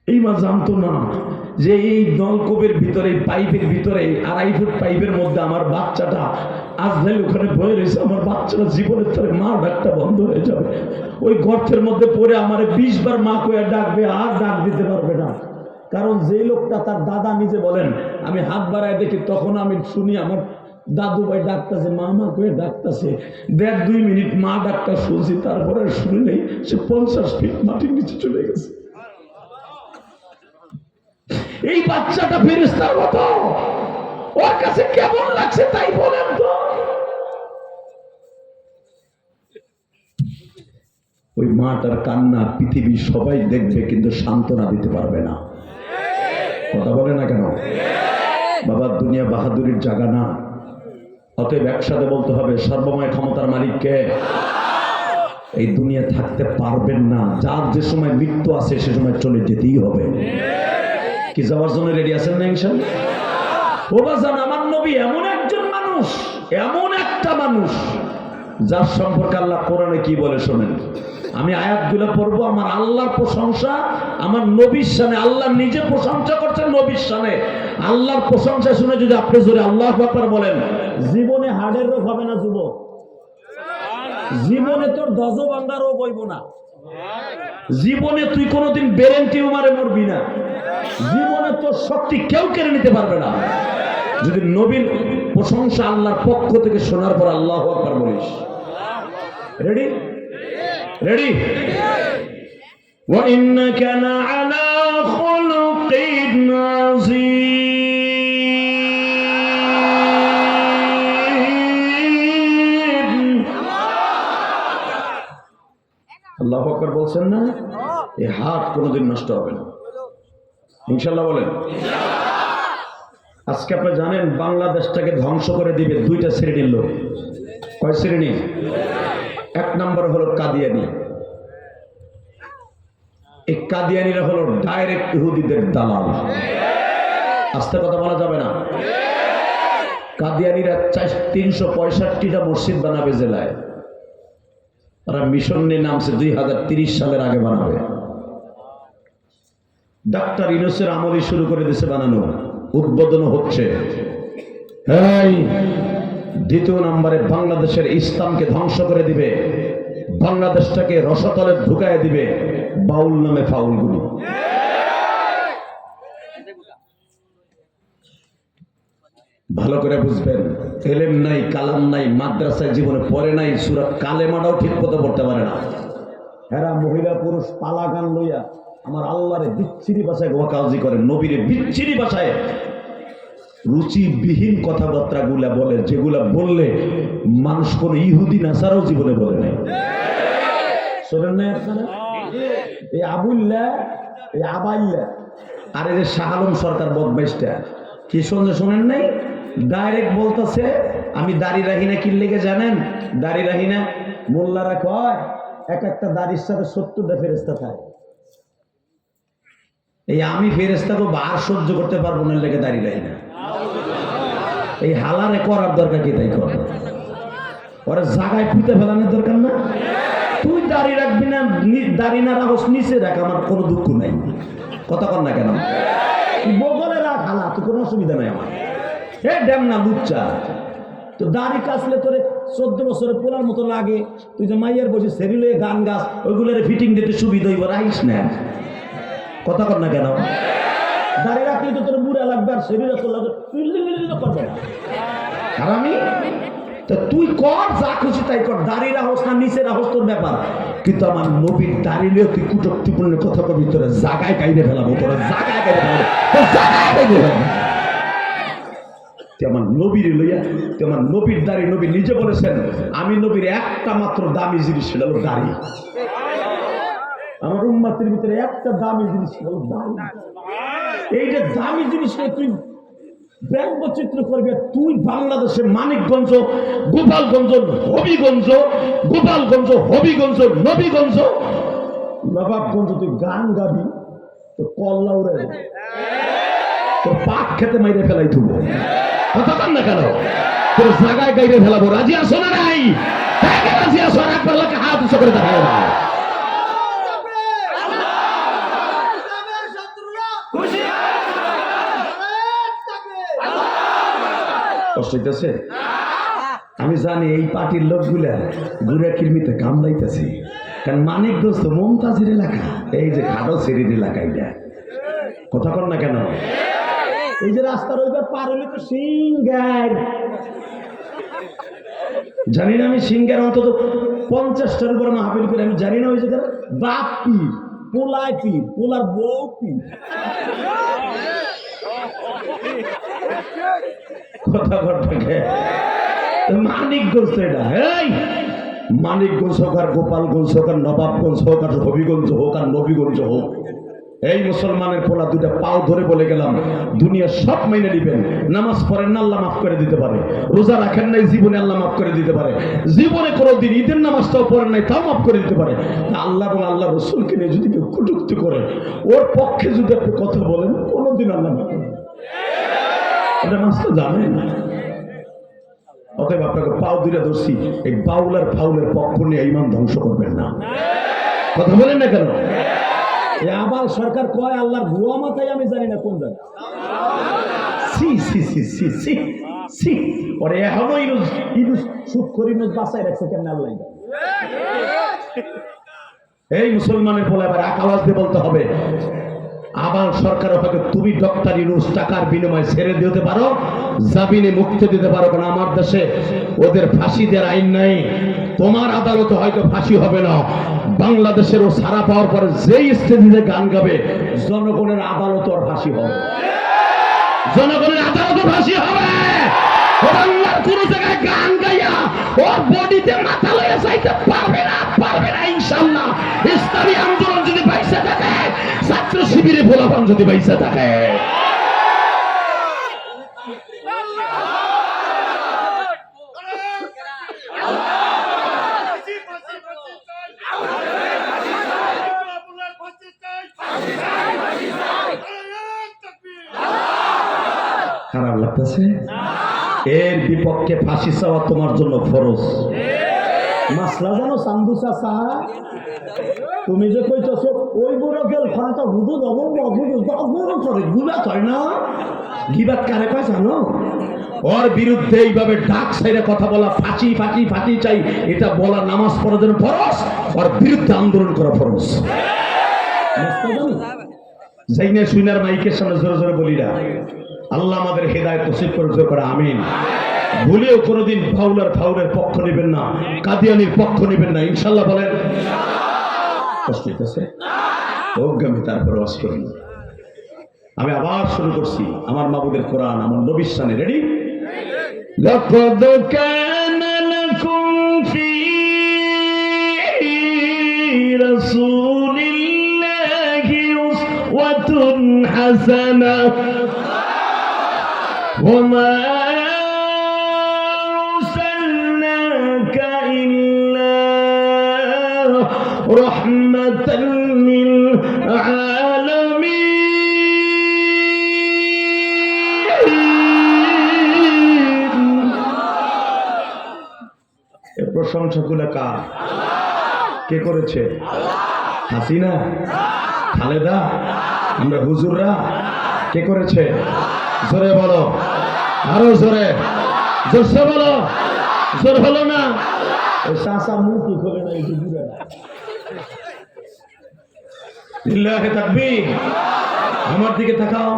B: এই মা জানতো না যে এই নলকূপের ভিতরে, পাইপের ভিতরে 2.5 ফুট পাইপের মধ্যে আমার বাচ্চাটা আজরাইল ওখানে বয়ে রয়েছে। আমার বাচ্চাটা জীবনের তরে মা ডাকটা বন্ধ হয়ে যাবে। ওই গর্তের মধ্যে পড়ে আমার 20 বার মা কয়ে ডাকবে, আর ডাক দিতে পারবে না। কারণ যে লোকটা তার দাদা নিজে বলেন, আমি হাত বাড়ায় দেখি তখন আমি শুনি আমার দাদু ভাই ডাকতেছে, মা মা কয়ে ডাকতেছে। 1.5-2 মিনিট মা ডাকটা শুনছি, তারপরে শুনি নেই, সে 50 ফিট মাটির নিচে চলে গেছে। এই বাচ্চাটা ফেরেশতার মতো, ওর কাছে কেমন লাগছে তাই বলেন তো? ওই মাটার কান্না পৃথিবীর সবাই দেখবে, কিন্তু সান্ত্বনা দিতে পারবে না। কথা বলে না কেন? বাবা, দুনিয়া বাহাদুরির জায়গা না। অতএব একসাথে বলতে হবে, সর্বময় ক্ষমতার মালিক কে? এই দুনিয়া থাকতে পারবেন না, যার যে সময় মৃত্যু আছে সে সময় চলে যেতেই হবে। কি যাওয়ার জন্য রেডি আছেন না ইনশাআল্লাহ? ও বাজান, আমার নবী এমন একজন মানুষ, এমন একটা মানুষ যার সম্পর্কে আল্লাহ কোরআনে কি বলে শোনেন। আমি আয়াতগুলো পড়বো, আমার আল্লাহর প্রশংসা আমার নবীর শানে, আল্লাহ নিজে প্রশংসা করছেন নবীর শানে। আল্লাহর প্রশংসা শুনে যদি আপনি জোরে আল্লাহু আকবার বলেন, জীবনে হার্টের রোগ হবে না যুবক, জীবনে তোর দজভাঙ্গা রোগ হইব না, জীবনে তুই কোনোদিন ব্রেন টিউমারে মরবি না, জীবনে তোর শক্তি কেউ কেড়ে নিতে পারবে না যদি নবীর প্রশংসা আল্লাহর পক্ষ থেকে শোনার পর আল্লাহু আকবার বলিস। রেডি? রেডি? ওয়া ইন্নাকা লাআলা খুলুকিন আযীম। আল্লাহু আকবার বলছেন না? এই হাত কোনোদিন নষ্ট হবে না, ইনশাআল্লাহ বলেন। আজকে আপনি জানেন বাংলাদেশটাকে ধ্বংস করে দিবে 2টা শ্রেণীর লোক। কয় শ্রেণী? 1 নম্বর হলো কাদিয়ানি। এই কাদিয়ানিরা হলো ডাইরেক্ট ইহুদিদের দালাল। আস্তে কথা বলা যাবে না। কাদিয়ানিরা 365টা মসজিদ বানাবে জেলায়। তারা মিশন নিয়ে নামছে 2030 সালের আগে বানাবে। ডাক্তার ইউনূসের আমলই শুরু করে দিয়েছে বানানো, উদ্বোধন হচ্ছে। এই 2 নম্বরে বাংলাদেশের ইসলামকে ধ্বংস করে দিবে, বাংলাদেশটাকে রসাতলে ঢুকায় দিবে বাউল নামে ফাউলগুলি। ভালো করে বুঝবেন, এলেম নাই, কালাম নাই, মাদ্রাসায় জীবনে পড়ে নাই, সূরা কালেমাটাও ঠিক মতো পড়তে পারে না। এরা মহিলা পুরুষ পালা গান লইয়া আমার আল্লাহরে বিচ্ছিরি ভাষায় ওয়াকাজি করে, নবীরে বিচ্ছিরি ভাষায় রুচিবিহীন কথাবার্তা গুলা বলে, যেগুলা বললে মানুষ কোন ইহুদি নাসারাও জীবনে বলে নাই। শোনেন নাই আপনারা? এই আবুল্লাহ, এই আবাইল্লা, আর এই যে শাহ আলম সরকার বদমাইশটা, কি শুনছে শোনেন নাই? ডাইরেক্ট বলতেছে আমি দাড়ি রাখি না। কি লেগে জানেন? দাড়ি রাখি না, মোল্লারা কয় এক একটা দাড়ির সাথে 70টা ফেরেশতা থাকে। এই আমি ফেরেশতাকে বার সহ্য করতে পারবো না, লেগে দাড়ি রাখি না। এই হালারে করার দরকার কি? তাই কর, ওরা জায়গায় পুঁতে ফেলানোর দরকার না। তুই দাড়ি রাখবি না, দাড়ি না রাখস নিচে রাখ, আমার কোনো দুঃখ নাই। কথা কর না কেন? বগলে রাখ হালা, তো কোনো অসুবিধা নাই আমার। হে ড্যাম না লুচ্চা, তো দাড়ি কাছলে তোরে 14 বছরে পোলার মতো লাগে। তুই যে মাইয়ার বসে সেরিলে গান গাছ, ওইগুলোর ফিটিং দিতে সুবিধা হইব, রাইস না। কথা কর না কেন? দাড়ি রাখলে তো তোর বুড়া লাগবে, আর শরীরে তোর লাগবে করবে না। আর আমি তো তুই কর যা খুশি তাই কর, দাড়ি রাখস না নিচে রাখস তোর ব্যাপার। কিন্তু আমার নবীর দাড়ি নিয়ে তুই কুটক্তিপূর্ণ কথা কবি, তোরা জাগায় কাইড়ে ফেলাবো, তোরা জাগায় কাইড়ে ফেলাবো, জাগায় কাইড়ে ফেলাবো। আমার নবীর লইয়া, আমার নবীর দাড়ি, নবী নিজে বলেছেন আমি নবীর একটা মাত্র দামি জিনিস ছিল দাড়ি। আমার উম্মতের ভিতরে একটা দামি জিনিস ছিল দাড়ি। এইটা দামি জিনিস তুই ব্যঙ্গচিত্র করবে। তুই বাংলাদেশে মানিকগঞ্জ, গোপালগঞ্জ, হবিগঞ্জ, গোপালগঞ্জ, হবিগঞ্জ, নবীগঞ্জ, নবাবগঞ্জ তুই গান গাবি, তো কল্লা উড়ে তোর পাক খেতে মাইরে ফেলাই তুব। কথা বল না কেন? তোর জায়গায় গাইরে ফেলাবো। রাজি আসো না নাই? রাজি আসো? আর একবার লোকে হাত উঁচু করে দেখা যাবে। কষ্ট হইতেছে? আমি জানি এই পার্টির লোকগুলা ঘুরে কিরমিতে কামড়াইতেছে, কারণ মানিকগঞ্জ তো মমতাজের এলাকা, এই যে খাটো সেরির এলাকা। এটা কথা কর না কেন? এই যে রাস্তার ওইবার পার হলে তো সিঙ্গার, জানি না আমি সিঙ্গার অন্তত 50টার উপরে মাহফিল করে, আমি জানি না ওই জায়গার বাপ পীর, পোলায় পীর, পোলার বউ পীর। কথা বলতে মানিকগঞ্জ, এটা এই মানিকগঞ্জ হোক আর গোপালগঞ্জ হোক আর নবাবগঞ্জ হোক আর হবিগঞ্জ হোক আর নবীগঞ্জ হোক, এই মুসলমানের পোলা দুইটা পাও ধরে বলে গেলাম দুনিয়া সব মেনে নিবেন। নামাজ পড়েন না, আল্লাহ মাফ করে দিতে পারে। রোজা রাখেন নাই, জীবনে আল্লাহ মাফ করে দিতে পারে। জীবনে কোনোদিন ঈদের নামাজটাও পড়েন নাই, তাও মাফ করে দিতে পারে। আল্লাহ এবং আল্লাহ রসুলকে নিয়ে যদি কেউ কটূক্তি করে, ওর পক্ষে যদি আপনি কথা বলেন, কোনোদিন আল্লাহ মাফ করে এটা মাস তো জানেন। অতএব আপনাকে পাও দুইটা ধরছি, এই বাউলার ফাউলের পক্ষ নিয়ে ইমান ধ্বংস করবেন না। কথা বলেন না কেন? আবার সরকার কয় আল্লাহর ভুয়া মাথায়, আমি জানি না কোন জায়গা। C C C C C C ওরে এখনো ইনুস সুখ করে ইনুস বাঁচাই রাখছে কেন আল্লাহ? এই মুসলমানের বলে আবার এক আওয়াজ দিয়ে বলতে হবে, আবার সরকার হবে তুমি ডক্টর ইউনূস টাকার বিনিময়ে ছেড়ে দিতে পারো, জামিনে মুক্তি দিতে পারো, কারণ আমার দেশে ওদের ফাঁসি দেওয়ার আইন নাই। তোমার আদালতে হয়তো ফাঁসি হবে না, বাংলাদেশের ও সারা পাওয়ার পরে যেই স্টেজে গান গাবে, জনগণের আদালত ওর ফাঁসি হবে, জনগণের আদালত ফাঁসি হবে। বাংলার কোন জায়গায় গান গাইয়া ওর বডিতে মাথা লইয়া যাইতে পারবে না, পারবে না ইনশাআল্লাহ। ইসলামী আন্দোলন যদি বাইসা থাকে, ছাত্র শিবিরে ভোলাপান যদি বাইসা থাকে, খারাপ লাগতেছে? এর বিপক্ষে ফাঁসি চাওয়া তোমার জন্য ফরজ। মাসলা জানো সান্দু চাচা, তুমি যে কইতেছো ওই বড় গেল ফাটা হুদুদ অবগুলো করে গুলা হয় না, গিবাত কারে কয় জানো? ওর বিরুদ্ধে এইভাবে ডাক সাইরে কথা বলা, ফাঁসি ফাঁসি ফাঁসি চাই, এটা বলা নামাজ পড়ার জন্য ফরজ, ওর বিরুদ্ধে আন্দোলন করা ফরজ। যাইনা সুইনার মাইকের সামনে জোরে জোরে বলি না, আল্লাহ আমাদের হেদায়েত নসিব করে, আমিন। ভুলেও কোনোদিন ফাউলের পক্ষ নেবেন না, কাদিয়ানির পক্ষ নেবেন না, ইনশাল্লাহ বলেন। কষ্ট হইতেছে? অজ্ঞামী তারপরে ওয়াজ করেন। আমি আবার শুরু করছি আমার মাবুদের কোরআন, আমার নবীর শানে। রেডি? লাকাদ কানা লাকুম ফি রাসূলিল্লাহি উসওয়াতুন হাসানাহ وما أرسلناك إلا رحمة للعالمين এ প্রশংসাগুলো কার? কে করেছে? হাসিনা, খালেদা, আমরা হুজুররা? কে করেছে? জোরে বলো, আরো জোরে, জোরসে বলো। জোর হলো না? ওই চাচা মুখই খোলে না, এই বুড়া। লিল্লাহি তাকবীর। আমার দিকে তাকাও।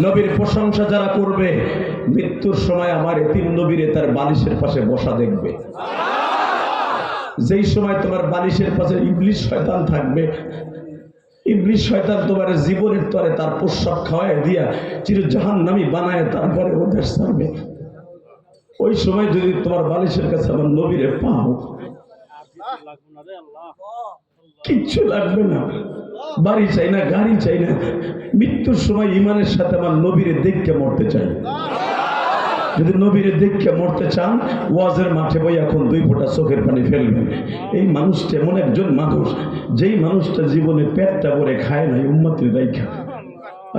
B: নবীর প্রশংসা যারা করবে, মৃত্যুর সময় আমার এতিম নবীরে তার বালিশের পাশে বসা দেখবে। যেই সময় তোমার বালিশের পাশে ইবলিস শয়তান থাকবে, ইবলিস শয়তান তোমার জীবনের তরে তার প্রস্রাব খাওয়ায় দিয়া চির জাহান্নামী বানায় তারপরে ওদের ছাড়বে। ওই সময় যদি তোমার বালিশের কাছে আমার নবীরে পাও, কিচ্ছু লাগবে না, বাড়ি চাই না, গাড়ি চাই না। মৃত্যুর সময় ইমানের সাথে আমার নবীরে দেখকে মরতে চাই। যদি নবীরে দেখে মরতে চান, ওয়াজের মাঠে বই এখন 2 ফোঁটা চোখের পানি ফেলবেন। এই মানুষটা এমন একজন মানুষ, যেই মানুষটা জীবনে পেটটা ভরে খায় নাই উম্মতের রাইখা।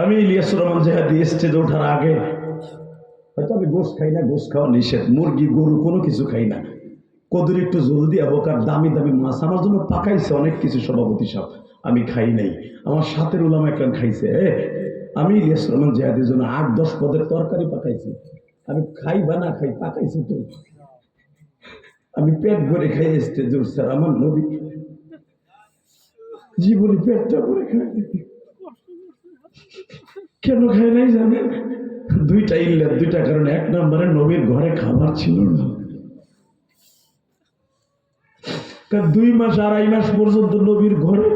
B: আমি ইলিয়াসুর রহমান জেহাদি স্টেজে ওঠার আগে হয়তো আমি গোশ খাই না, গোশ খাওয়া নিষেধ, মুরগি গরু কোনো কিছু খাই না। কদুর একটু জল দিয়ে হোক আর দামি দামি মাছ আমার জন্য পাকাইছে অনেক কিছু সভাপতি সাহেব, আমি খাই নাই। আমার সাথের উলামা একজন খাইছে। আমি ইলিয়াসুর রহমান জেহাদির জন্য 8-10 পদের তরকারি পাকাইছি। আমি খাই বা না খাই, পাকাইছি তো। আমি পেট ভরে খাই স্টেজে স্যার, আমার নবী জীবনে পেটটা ভরে খাই। কেন খাই নাই জানেন? 2টা ইল্লাত, 2টা কারণে। 1 নম্বরে নবীর ঘরে খাবার ছিল না। 2 মাস 2.5 মাস পর্যন্ত নবীর ঘরে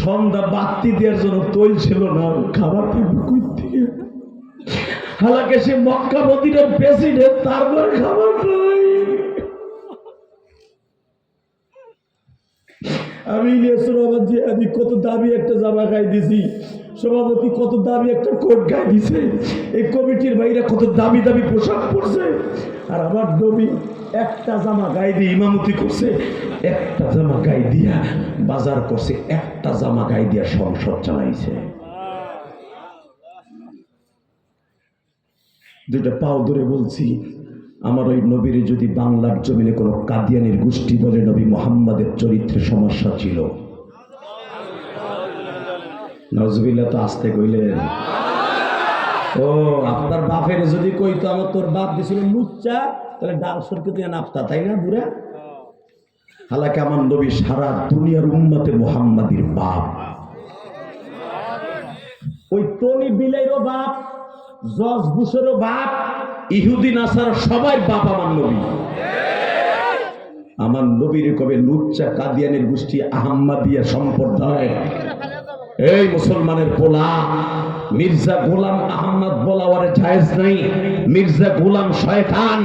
B: সন্ধ্যা বাতি দেওয়ার জন্য তৈল ছিল না। খাবার পাবো কই থেকে? হালাকে সে মক্কা মদিনার প্রেসিডেন্ট, তারপর খাবার নাই। আমি ইলিয়াসুর রহমান জিহাদি কত দামি একটা জামা গায়ে দিছি, সভাপতি কত দামি একটা কোট গায়ে দিছে, এই কমিটির ভাইরা কত দামি দামি পোশাক পরছে, আর আমার নবী একটা জামা গায়ে দিয়ে ইমামতি করছে, একটা জামা গায়ে দিয়া বাজার করছে, একটা জামা গায়ে দিয়া সংসদ চালাইছে। 2টা পাও ধরে বলছি, আমার ওই নবীর যদি বাংলার জমিনে কোনো কাদিয়ানির গোষ্ঠী বলে নবী মুহাম্মাদের চরিত্রে সমস্যা ছিল, নাউজুবিল্লাহ তো আসতে কইলেন। ও আপনার বাপের যদি কইতো আমার তোর বাপ দিছিল লুচ্চা, তাহলে ডাল সরকে দিয়ে নাপতা, তাই না বুড়া? হালাকে আমার নবী সারা দুনিয়ার উম্মতে মুহাম্মাদির বাপ। ওই টনি বিলাইরও বাপ, জর্জ বুশেরও বাপ, ইহুদি নাসারা সবাই বাপ আমার নবী। আমার নবীর কবে লুচ্চা কাদিয়ানের গোষ্ঠী আহম্মদিয়া সম্প্রদায়, এই মুসলমানের পোলা মির্জা গোলাম আহমদ বলা ওরে জায়েজ নাই। মির্জা গোলাম শয়তান,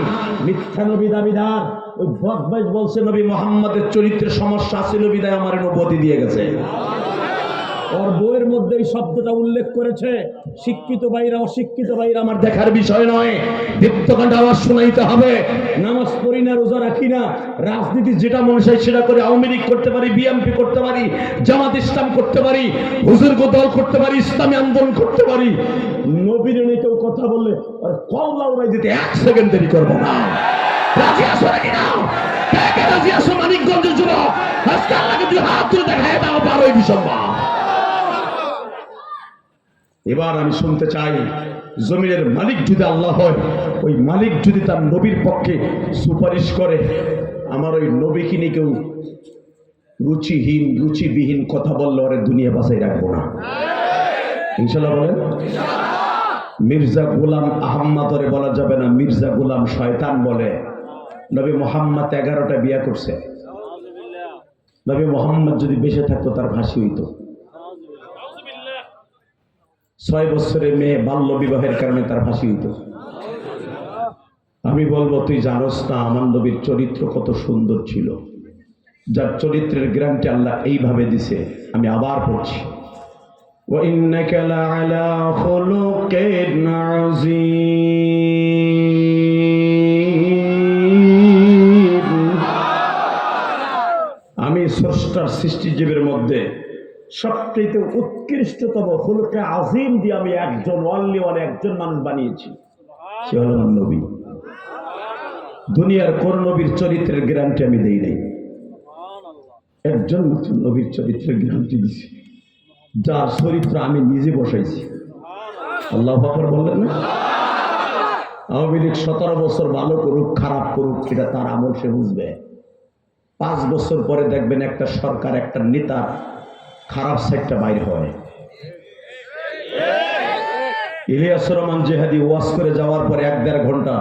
B: মিথ্যা নবী দাবিদার। ওই বদমাইশ বলছে নবী মুহাম্মাদের চরিত্রের সমস্যা ছিল বিদায় আমার নবুয়তি দিয়ে গেছে। ওর বইয়ের মধ্যে এই শব্দটা উল্লেখ করেছে। শিক্ষিত ভাইরা অশিক্ষিত ভাইরা আমার দেখার বিষয় নয়, দীপ্তকাণ্ড আওয়াজ শোনাইতে হবে। নামাজ পড়ি না, রোজা রাখি না, রাজনীতি যেটা মনে চাই সেটা করে, আওয়ামী লীগ করতে পারি, বিএনপি করতে পারি, জামাত ইসলাম করতে পারি, হুজুর দল করতে পারি, ইসলামী আন্দোলন করতে পারি। নবীর নিয়ে কেউ কথা বললে আর কল্লা উড়াই দিতে 1 সেকেন্ড দেরি করবো না। রাজি আসো নাকি না? রাজি আসো মানিকগঞ্জের যুবক, আজকে আল্লাহকে 2 হাত তুলে দেখায় দাও 12 ডিসেম্বর। এবার আমি শুনতে চাই, জমিনের মালিক যদি আল্লাহ হয়, ওই মালিক যদি তার নবীর পক্ষে সুপারিশ করে, আমার ওই নবীকে নিয়ে কেউ রুচিহীন রুচিবিহীন কথা বললে ওরে দুনিয়া বাঁচাই রাখবো না। ইনশাল্লাহ বলেন। মির্জা গোলাম আহম্মদ ওরে বলা যাবে না, মির্জা গোলাম শয়তান বলে। নবী মুহাম্মদ 11টা বিয়া করছে। নবী মুহাম্মদ যদি বেঁচে থাকতো তার ফাঁসি হইতো। 6 বছরের মেয়ে বাল্য বিবাহের কারণে তার ফাঁসি হইতো। আমি বলবো, তুই জানোস না আমার নবীর চরিত্র কত সুন্দর ছিল, যার চরিত্রের গ্যারান্টি আল্লাহ এইভাবে দিছে। আমি আবার পড়ছি, وإنك لعلى خلق عظيم। আমি স্রষ্টার সৃষ্টিজীবের মধ্যে সবচেয়ে উৎকৃষ্টতম খুলুকে আজিম দিয়ে আমি একজন একজন মানুষ বানিয়েছি, সে হল আমার নবী। দুনিয়ার কোন নবীর চরিত্রের গ্যারান্টি আমি দেই নাই, একজন মাত্র নবীর চরিত্রের গ্যারান্টি দিছি, যার চরিত্র আমি নিজে বসাইছি। আল্লাহু আকবার বললেন না? আওয়ামী লীগ 17 বছর ভালো করুক খারাপ করুক এটা তার আমল, সে বুঝবে। 5 বছর পরে দেখবেন একটা সরকার, একটা নেতা খারাপ সাইডটা বাইর হয়। ইলিয়াসুর রহমান জিহাদি ওয়াজ করে যাওয়ার পরে 1-1.5 ঘন্টা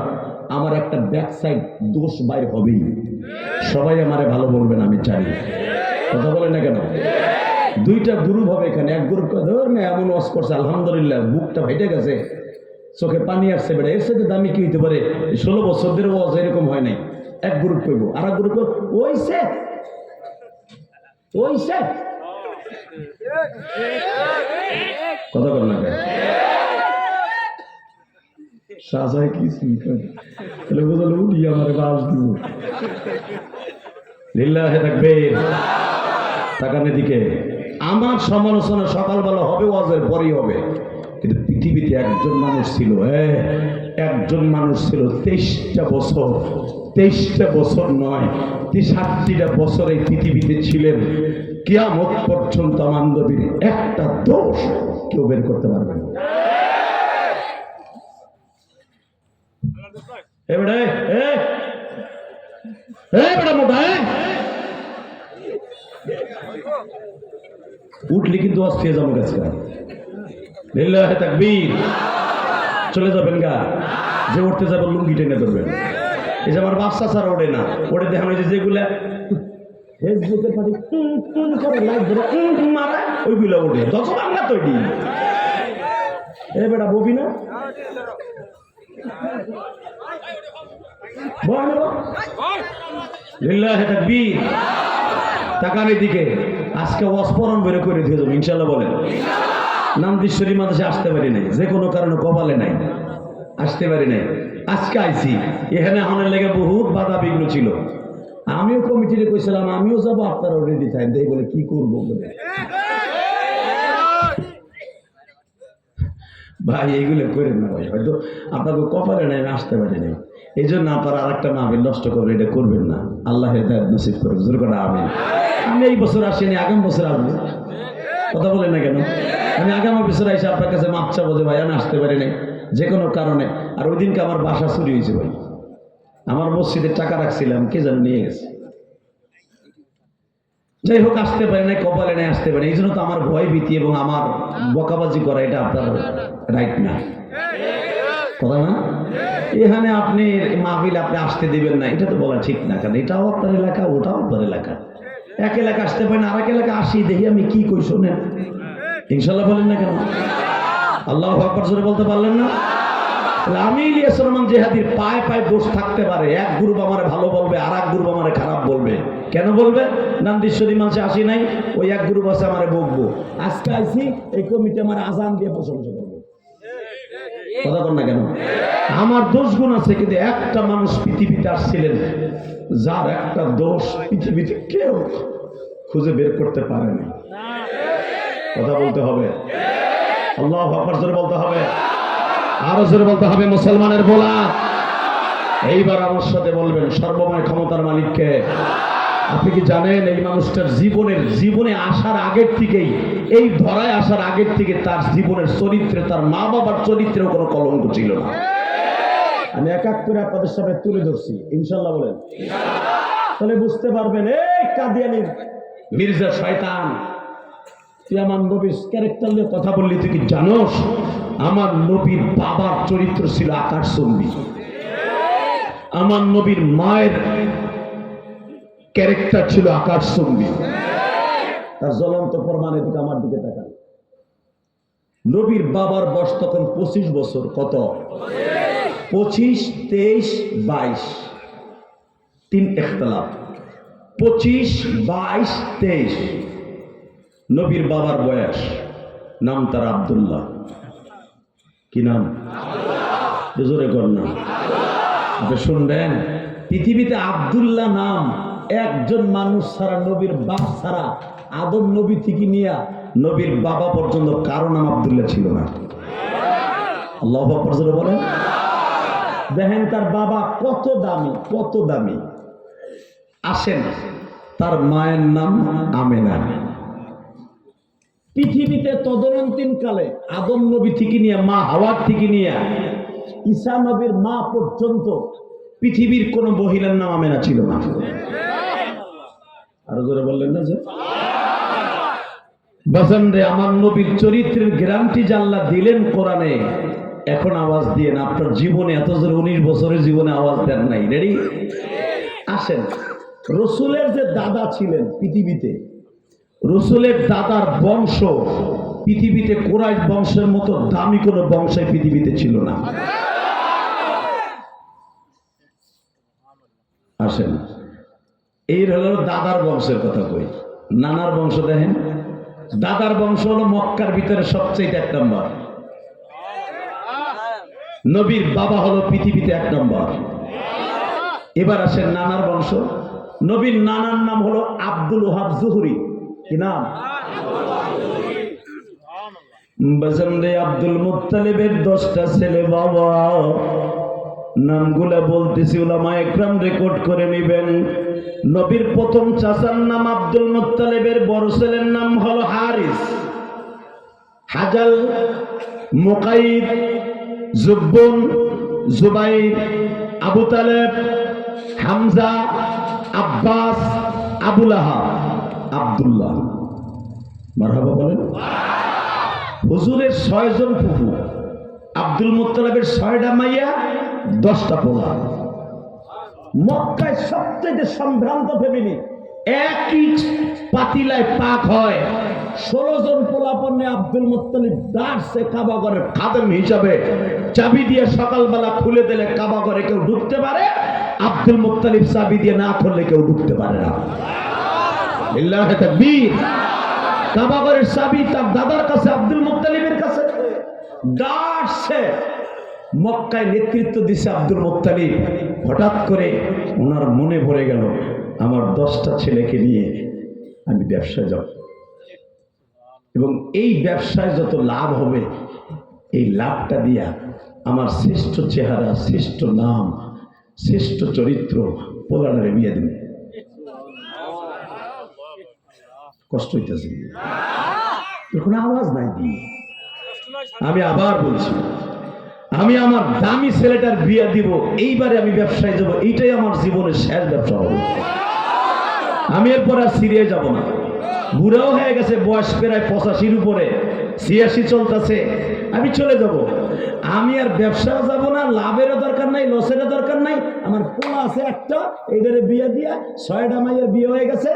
B: আমার একটা ব্যাক সাইড দোষ বাইর হবেই। সবাই আমারে ভালো বলবেন, আমি চাই। কথা বলেন না কেন? 2টা গ্রুপ হবে এখানে। এক গ্রুপ ধর না এমন ওয়াজ করছে আলহামদুলিল্লাহ, বুকটা ফেটে গেছে, চোখে পানি আসছে, বেড়ে এর সাথে দামি কি হইতে পারে, 16 বছর ধরে ওয়াজ এরকম হয় নাই। এক গ্রুপ কইব, আর এক গ্রুপ ওইছে ওইছে। কথা বল না কেন? সাজায় কি তাহলে বোঝালো উঠি আমার বাস দিব। লিল্লাহে তাকবীর। তাকান এদিকে। আমার সমালোচনা সকালবেলা হবে, ওয়াজের পরেই হবে। কিন্তু পৃথিবীতে একজন মানুষ ছিল, একজন মানুষ ছিল 23টা বছর, 23টা বছর নয় 63টা বছর এই পৃথিবীতে ছিলেন। কিয়ামত পর্যন্ত আমার নবীর একটা দোষ কেউ বের করতে পারবে না। উঠলি কিন্তু অস্থির যাবো গেছে। লিল্লাহে তাকবীর। চলে যাবেন গা, যে উঠতে যাবেন লুঙ্গি টেনে ধরবেন। এই যে আমার বাচ্চা ছাড়া ওঠে না, ওঠে দেখানো হয়েছে যেগুলা ফেসবুকের পার্টি করে লাইক ধরে মারা, ওইগুলো ওঠে। যত বাংলা তৈরি এ বেটা ববি না লিল্লাহে তাকবীর। তাকানের দিকে। আজকে ওয়াজপরণ বের করে দিয়ে যাবো ইনশাল্লাহ। বলেন নামদিশ্বরী মাদ্রাসায় আসতে পারি নাই, যে কোনো কারণে কপালে নাই, আসতে পারি নাই। আজকে আইছি, এখানে আমাদের লেগে বহুত বাধা বিঘ্ন ছিল। আমিও কমিটিতে কইছিলাম আমিও যাবো, আপনারা রেডি থাকেন। দেই বলে কি করবো বলে, ভাই এইগুলো করেন না ভাই, হয়তো আপনাকে কপালে নাই, আমি আসতে পারি নাই। এই জন্য আপনারা আর একটা মাহফিল নষ্ট করবেন, এটা করবেন না। আল্লাহ হেদায়েত নসিব করুন। জোর করে আমিন। আমি এই বছর আসিনি, আগামী বছর আসবো। কথা বলেন না কেন? আমি আগামী বছর এসে আপনার কাছে মাপ চাবো যে ভাই আমি আসতে পারি নাই যে কোনো কারণে। আর ওই দিনকে আমার বাসা চুরি হয়েছে ভাই, আমার মসজিদে টাকা রাখছিলাম, কে যেন নিয়ে গেছে। যাই হোক, আসতে পারি নাই, কপালে নাই, আসতে পারি। এই জন্য তো আমার ভয় ভীতি এবং আমার বকাবাজি করা এটা আপনার রাইট না, কথা না? এখানে আপনি মাহফিল আপনি আসতে দিবেন না, এটা তো বলা ঠিক না। কারণ এটাও আপনার এলাকা, ওটাও আপনার এলাকা। এক এলাকা আসতে পারেন, আর এক এলাকা আসি, দেখি আমি কি কই শোনেন। ইনশাল্লাহ বলেন না কেন? আল্লাহু আকবার জোরে বলতে পারলেন না? আমি ইলিয়াসুর রহমান জিহাদির পায়ে পায়ে দোষ থাকতে পারে। এক গ্রুপ আমার ভালো বলবে, আর এক গ্রুপ আমার খারাপ বলবে। কেন বলবে? নামদিশ্বরী মানুষে আসি নাই, ওই এক গ্রুপ আছে আমারে বকবো। আজকে আইসি, এই কমিটি আমার আজান দিয়ে প্রশংসা করবে। কথা বল না কেন? আমার দোষ গুণ আছে, কিন্তু একটা মানুষ পৃথিবীতে আসছিলেন যার একটা দোষ পৃথিবীতে কেউ খুঁজে বের করতে পারেনি। কথা বলতে হবে, আল্লাহু আকবার জোরে বলতে হবে, আরো জোরে বলতে হবে। মুসলমানের বলা এইবার আমার সাথে বলবেন, সর্বময় ক্ষমতার মালিককে। আপনি কি জানেন এই মানুষটার জীবনে আসার আগের থেকেই, এই ধরায় আসার আগের থেকে তার জীবনের চরিত্রে, তার মা বাবার চরিত্রেও কোনো কলঙ্ক ছিল না। আমি এক এক করে আপনাদের সামনে তুলে ধরছি, ইনশাল্লাহ বলেন। তাহলে বুঝতে পারবেন, এই কাদিয়ানির মির্জা শয়তান, তুই আমার নবীর ক্যারেক্টার নিয়ে কথা বললি, তুই কি জানোস আমার নবীর বাবার চরিত্র ছিল আকাশচুম্বী, আমার নবীর মায়ের ক্যারেক্টার ছিল আকাশচুম্বী। তার জ্বলন্ত প্রমাণ। এদিকে আমার দিকে তাকান। নবীর বাবার বয়স তখন 25 বছর। কত? 25, 23, 22, 3 ইখতিলাফ। 25, 22, 23 নবীর বাবার বয়স। নাম তার আব্দুল্লাহ। কি নাম? জোরে কর না। আপনি শুনবেন, পৃথিবীতে আব্দুল্লাহ নাম একজন মানুষ ছাড়া, নবীর বাপ ছাড়া, আদম নবী থেকে নিয়ে নবীর বাবা পর্যন্ত কারো নাম আব্দুল্লাহ ছিল না। আল্লাহু আকবার জোরে বলেন। দেখেন তার বাবা কত দামি, কত দামি। আসেন, তার মায়ের নাম আমেনা। পৃথিবীতে তদনন্তীন কালে আদম নবী থেকে নিয়ে মা হাওয়ার থেকে নিয়ে ঈসা নবীর মা পর্যন্ত পৃথিবীর কোন মহিলার নাম আমেনা ছিল না। আরো জোরে বললেন না যে বাজানরে, আমার নবীর চরিত্রের গ্যারান্টি জানলা দিলেন কোরআনে। এখন আওয়াজ দিয়ে না, আপনার জীবনে এত জোরে 19 বছরের জীবনে আওয়াজ দেন নাই। রেডি? আসেন, রসুলের যে দাদা ছিলেন পৃথিবীতে, রসুলের দাদার বংশ পৃথিবীতে কুরাইশ বংশের মতো দামি কোন বংশে পৃথিবীতে ছিল না। আসেন, এই হলো দাদার বংশের কথা কই। নানার বংশ দেখেন, দাদার বংশ হলো মক্কার ভিতরে সবচেয়ে 1 নম্বর। নবীর বাবা হলো পৃথিবীতে 1 নম্বর। এবার আসেন নানার বংশ। নবীর নানার নাম হলো আব্দুল ওহাব জুহরি। কি নাম? বাজানরে, আব্দুল মুত্তালিবের 10টা ছেলে বাবা। নামগুলা বলতেছি, উলামা একরাম রেকর্ড করে নেবেন। নবীর প্রথম চাচার নাম আব্দুল মুত্তালিবের বড় ছেলের নাম হলো হারিস, হাজাল, মুকাইদ, জুব্বুন, জুবাইর, আবু তালেব, হামজা, আব্বাস, আবুল আহাব, আব্দুল্লাহ। মারহাবা বলেন। হুজুরের 6 জন ফুফু, আব্দুল মুত্তালিবের 6টা মাইয়া, 10টা পোলা। মক্কায় সবচেয়ে সম্ভ্রান্ত ফ্যামিলি। একই পাতিলায় পাক হয়। 16 জন পোলাপন্নে আব্দুল মুত্তালিব দাঁড়ছে কাবা ঘরের খাদেম হিসাবে। চাবি দিয়ে সকালবেলা খুলে দিলে কাবা ঘরে কেউ ঢুকতে পারে, আব্দুল মুত্তালিব চাবি দিয়ে না খুললে কেউ ঢুকতে পারে না। লিল্লাহি তাকবীর। কাবা ঘরের চাবি তার দাদার কাছে, আব্দুল মুত্তালিবের কাছে। দাঁড়ছে, মক্কায় নেতৃত্ব দিছে আব্দুল মুত্তালিব। হঠাৎ করে ওনার মনে পড়ে গেল, আমার 10টা ছেলেকে নিয়ে আমি ব্যবসায় যাব, এবং এই ব্যবসায় যত লাভ হবে এই লাভটা দিয়া আমার শ্রেষ্ঠ চেহারা, শ্রেষ্ঠ নাম, শ্রেষ্ঠ চরিত্র পোলারে বিয়ে দেব। কষ্ট হইতেছে, এখন আওয়াজ নাই দিয়ে। আমি আবার বলছি, আমি আমার দামি ছেলেটার বিয়ে দিব, এইবারে আমি ব্যবসায় যাব, এইটাই আমার জীবনের শেষ ব্যবসা হবে। আমি এরপর আর সিরিয়ায় যাব না। বুড়াও হয়ে গেছে, বয়স প্রায় 85-র উপরে, 86 চলতেছে। আমি চলে যাব। আমি আর ব্যবসাও যাব না, লাভেরও দরকার নাই, লসেরও দরকার নাই। আমার পোলা আছে একটা, এইটারে বিয়ে দিয়া 6টা মাইয়ের বিয়ে হয়ে গেছে,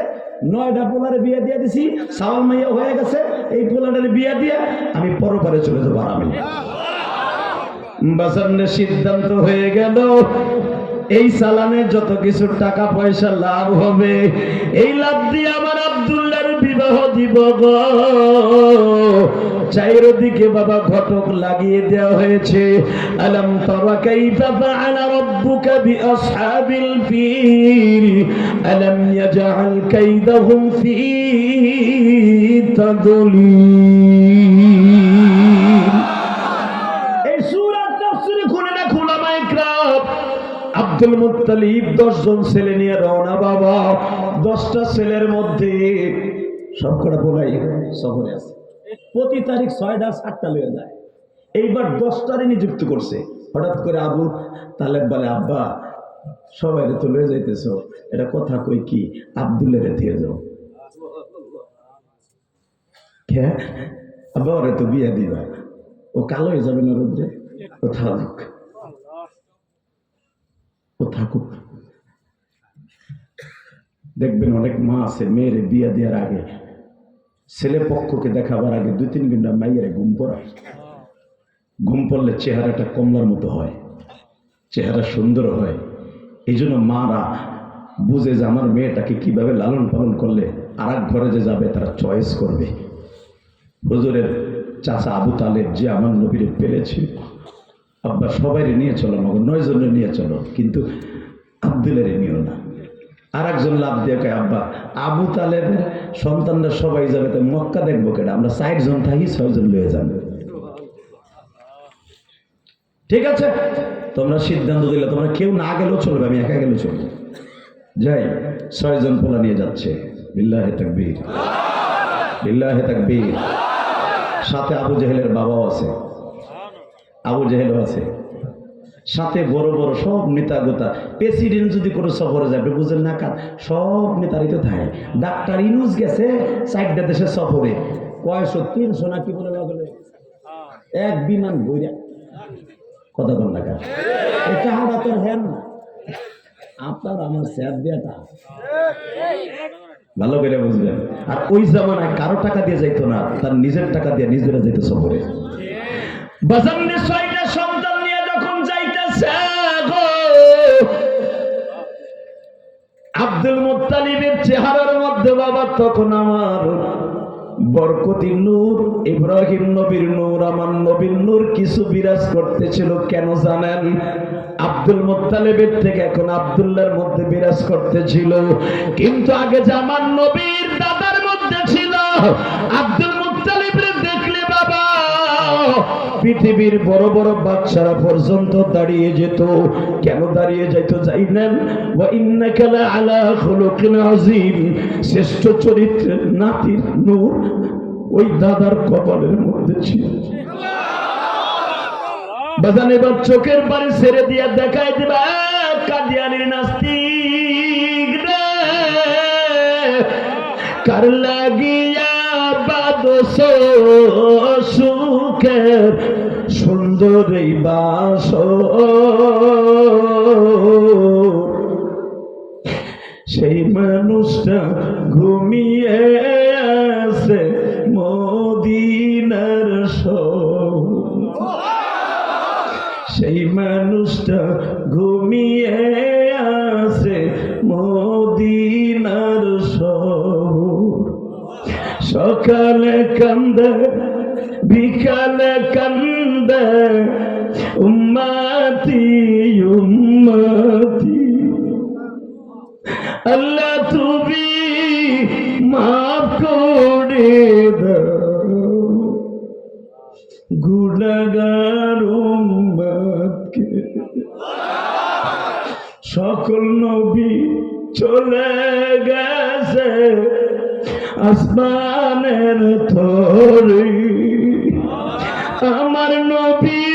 B: 9টা পোলারে বিয়ে দিয়ে দিছি, সাওয়াল মাইয়া হয়ে গেছে। এই পোলাটারে বিয়ে দিয়া আমি পরপারে চলে যাবো আরামে। বাসানের সিদ্ধান্ত হয়ে গেল, এই চালানে যত কিছু টাকা পয়সা লাভ হবে, এই লাভ দিয়ে আমার আব্দুল্লাহর বিবাহ দিব গো। চারিদিকে বাবা ঘটক লাগিয়ে দেওয়া হয়েছে। আলাম তারা কাইফা ফাআলা রাব্বুকা বিআসহাবিল ফিল আলাম ইয়াজআল কাইদাহুম ফি তাদলিল। এই সূরা তাফসীরে খুলে না উলামা ইকরাম। আব্দুল মুত্তালিব 10 জন ছেলে নিয়ে রওনা বাবা। 10টা ছেলের মধ্যে সবকটা বলাই শহরে আছে। প্রতি তারিখ 6টা 7টা লয়ে যায়। এইবার 10টারে নিযুক্ত করছে। হঠাৎ করে আবু তালেব বলে, আব্বা সবাই তো লয়ে যাইতেছ, এটা কথা কই কি আব্দুল্লাহ রে দিয়ে যাও। কে? আব্বা ওরে তো বিয়া দিবা, ও কালো হয়ে যাবে না রোদ্রে, ও থাকুক, ও থাকুক। দেখবেন অনেক মা আছে মেয়েরে বিয়া দেওয়ার আগে, ছেলে পক্ষকে দেখাবার আগে 2-3 ঘন্টা মাইয়ারে ঘুম পড়ায়। ঘুম পড়লে চেহারাটা কমলার মতো হয়, চেহারা সুন্দর হয়। এই জন্য মারা বুঝে যে আমার মেয়েটাকে কিভাবে লালন পালন করলে আর এক ঘরে যে যাবে তারা চয়েস করবে। হুজুরের চাচা আবু তালেব যে আমার নবীরে পেরেছিল, আব্বা সবাই নিয়ে চলো, আমাকে 9 জনের নিয়ে চলো, কিন্তু আব্দুলের নিও না। আর একজন লাভ দিয়ে কয়, আব্বা আবু তালেবের সন্তানরা সবাই যাবে, তো মক্কা দেখবো কেটা, আমরা 4 জন থাকি, 6 জন লয়ে যাবে। ঠিক আছে, তোমরা সিদ্ধান্ত দিলে, তোমরা কেউ না গেলেও চলবে, আমি একা গেলেও চলবে। যাই, 6 জন পোলা নিয়ে যাচ্ছে। বিল্লাহে তাকবীর, বিল্লাহে তাকবীর। সাথে আবু জেহেলের বাবাও আছে, আবু জেহেলও আছে, সাথে বড় বড় সব নেতা গোতা। প্রেসিডেন্ট যদি কোনো সফরে যায়, বুঝেন না, কার সব নেতারই তো থাকে। ডাক্তার ইনুস গেছে 4টা দেশের সফরে, 300 নাকি বলে লাগলে এক বিমান বইরা, কথা বল না কার এটা আমরা তোর হ্যান না, আপনার আমার স্যার দেয়াটা ভালো করে বুঝবেন। আর ওই জামানায় কারো টাকা দিয়ে যাইতো না, তার নিজের টাকা দিয়ে নিজেরা যাইতো সফরে। বাজারে 6টা সন্তান নিয়ে যখন যাইতেছে গো, আব্দুল মুত্তালিবের চেহারার মধ্যে বাবা তখন আমার বরকতি নূর, ইব্রাহিম নবীর নূর, আমার নবীর নূর কিছু বিরাজ করতেছিল। কেন জানেন? আব্দুল মুত্তালিবের থেকে এখন আব্দুল্লাহর মধ্যে বিরাজ করতেছিল, কিন্তু আগে যে আমার নবীর দাদার মধ্যে ছিল। আব্দুল মুত্তালিবের দেখলে বাবা পৃথিবীর বড় বড় বাচ্চারা পর্যন্ত দাঁড়িয়ে যেত। কেন দাঁড়িয়ে যেত জানেন? ওয়া ইন্নাকা লাআলা খুলুকিন আযীম, শ্রেষ্ঠ চরিত্রের নাতির নূর ওই দাদার কপালের মধ্যে ছিল। বাজান এবার চোখের পানি ছেড়ে দিয়া দেখাই দিবা, কাদিয়ানির নাস্তিক রে, কার লাগিয়া বাদস সুখের সুন্দর এই বাস, সেই মানুষটা ঘুমিয়ে আছে মদিনার শহর, সেই মানুষটা ঘুমিয়ে আছে মদিনার শহর। সকালে কান্দে বিকালে কান্দে উম্মতি উম্মতি, আল্লাহ তুমি মাফ করে দাও গুনাহগার উম্মতকে। সকল নবী চলে গেছে আসমানের তরে, আমার নবী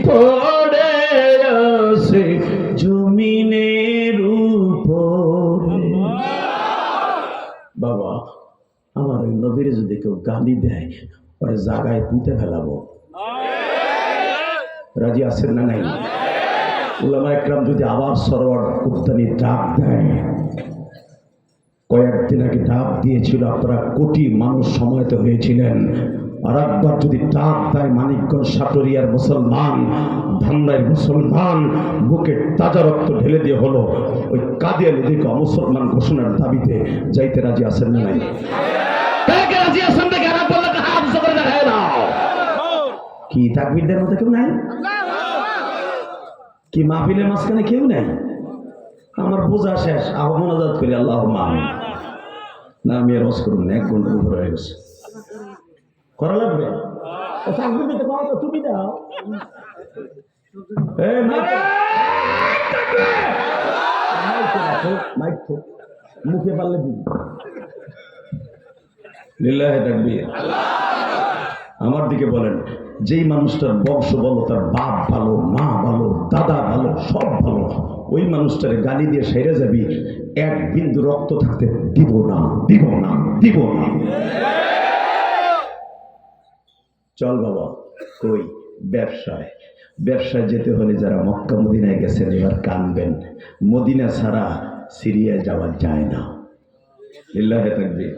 B: পড়ে আছে জমিনের উপরে। বাবা আমার ওই নবীর যদি কেউ গালি দেয়, পরে জায়গায় পুঁতে ফেলাবো। রাজি আছেন না নাই? উলামা একরাম যদি আবার সরোয়ার কুর্তানি ডাক দেয়, কয়েকদিন আগে ডাক দিয়েছিল, আপনারা কোটি মানুষ সময়ত হয়েছিলেন। আর একবার যদি ডাক দেয়, মানিকগঞ্জ সাটুরিয়ার মুসলমান, ধামরাইয়ের মুসলমান, বুকে তাজা রক্ত ঢেলে দিয়ে হলো ওই কাদিয়ানী দিকে মুসলমান ঘোষণার দাবিতে যাইতে রাজি আছেন না নাই? রাজি আছেন না? কেন বললে হাত জোরে দেখায় না? কি তাকবীরদের মধ্যে কেউ নাই? কি মাহফিলের মাঝখানে কেউ নাই? আমার বোঝা শেষ, আহ্বানাজাত করি আল্লাহুম্মা আমিন। না আমি আর রস করুন না, 1 ঘন্টার উপর হয়ে গেছে। করা লাগবে তুমি দাও। মুখে পারলে দিন। লিল্লাহি তাকবীর। আমার দিকে বলেন, যেই মানুষটার বংশ ভালো, তার বাপ ভালো, মা ভালো, দাদা ভালো, সব ভালো, ওই মানুষটারে গালি দিয়ে সেরে যাবি, 1 বিন্দু রক্ত থাকতে দিব না, দিব না, দিব না। চল বাবা, কই ব্যবসায়, ব্যবসায় যেতে হলে যারা মক্কা মদিনায় গেছেন এবার কানবেন, মদিনা ছাড়া সিরিয়ায় যাওয়া যায় না। লিল্লাহি তাকবীর।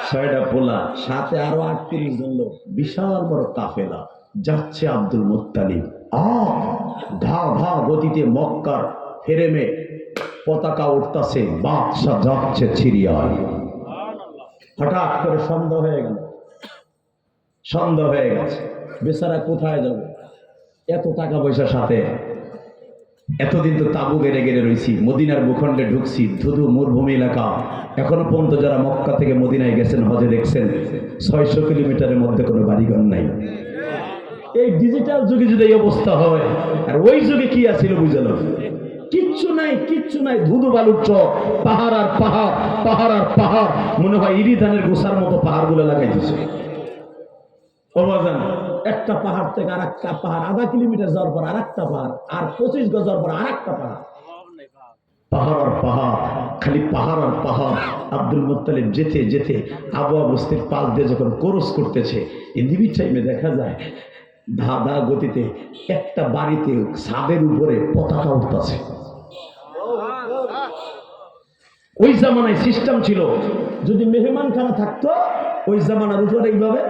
B: 6টা পোলা, সাথে আরো 38 জন লোক, বিশাল বড় কাফেলা যাচ্ছে আব্দুল মুত্তালিব। ধাও ধাও গতিতে মক্কার ফেরেমে পতাকা উঠতেছে, বাদশা যাচ্ছে সিরিয়ায়। হঠাৎ করে সন্ধ্যা হয়ে গেল, সন্ধ্যা হয়ে গেছে, বেচারা কোথায় যাবে, এত টাকা পয়সার সাথে। এতদিন তো তাবু গেড়ে গেড়ে রয়েছি, মদিনার ভূখণ্ডে ঢুকছি, ধুধু মরুভূমি এলাকা। এখনো পর্যন্ত যারা মক্কা থেকে মদিনায় গেছেন, হজে দেখছেন 600 কিলোমিটারের মধ্যে কোনো বাড়িঘর নাই। এই ডিজিটাল যুগে যদি এই অবস্থা হয়, আর ওই যুগে কি আছিল বুঝলো? কিচ্ছু নাই, কিচ্ছু নাই, ধুধু বালুর চর, পাহাড় আর পাহাড়, পাহাড় আর পাহাড়। মনে হয় ইরি ধানের গোসার মতো পাহাড় গুলো লাগাই দিচ্ছে। একটা পাহাড় থেকে আর একটা পাহাড়, আধা কিলোমিটার যাওয়ার পর আর একটা পাহাড়, আর 25 গজ যাওয়ার পর আর একটা পাহাড়, পাহাড় আর পাহাড়, খালি পাহাড় আর পাহাড়। আব্দুল মুত্তালিব যেতে যেতে আবু বস্তির পাশ দিয়ে যখন কোরস করতেছে, ইন্দিবি টাইমে দেখা যায় ধাঁধা গতিতে একটা বাড়িতে ছাদের উপরে পতাকা উঠতেছে। ওই জামানায় সিস্টেম ছিল, যদি মেহমানখানা থাকতো ওই জামানার উপরে এইভাবে,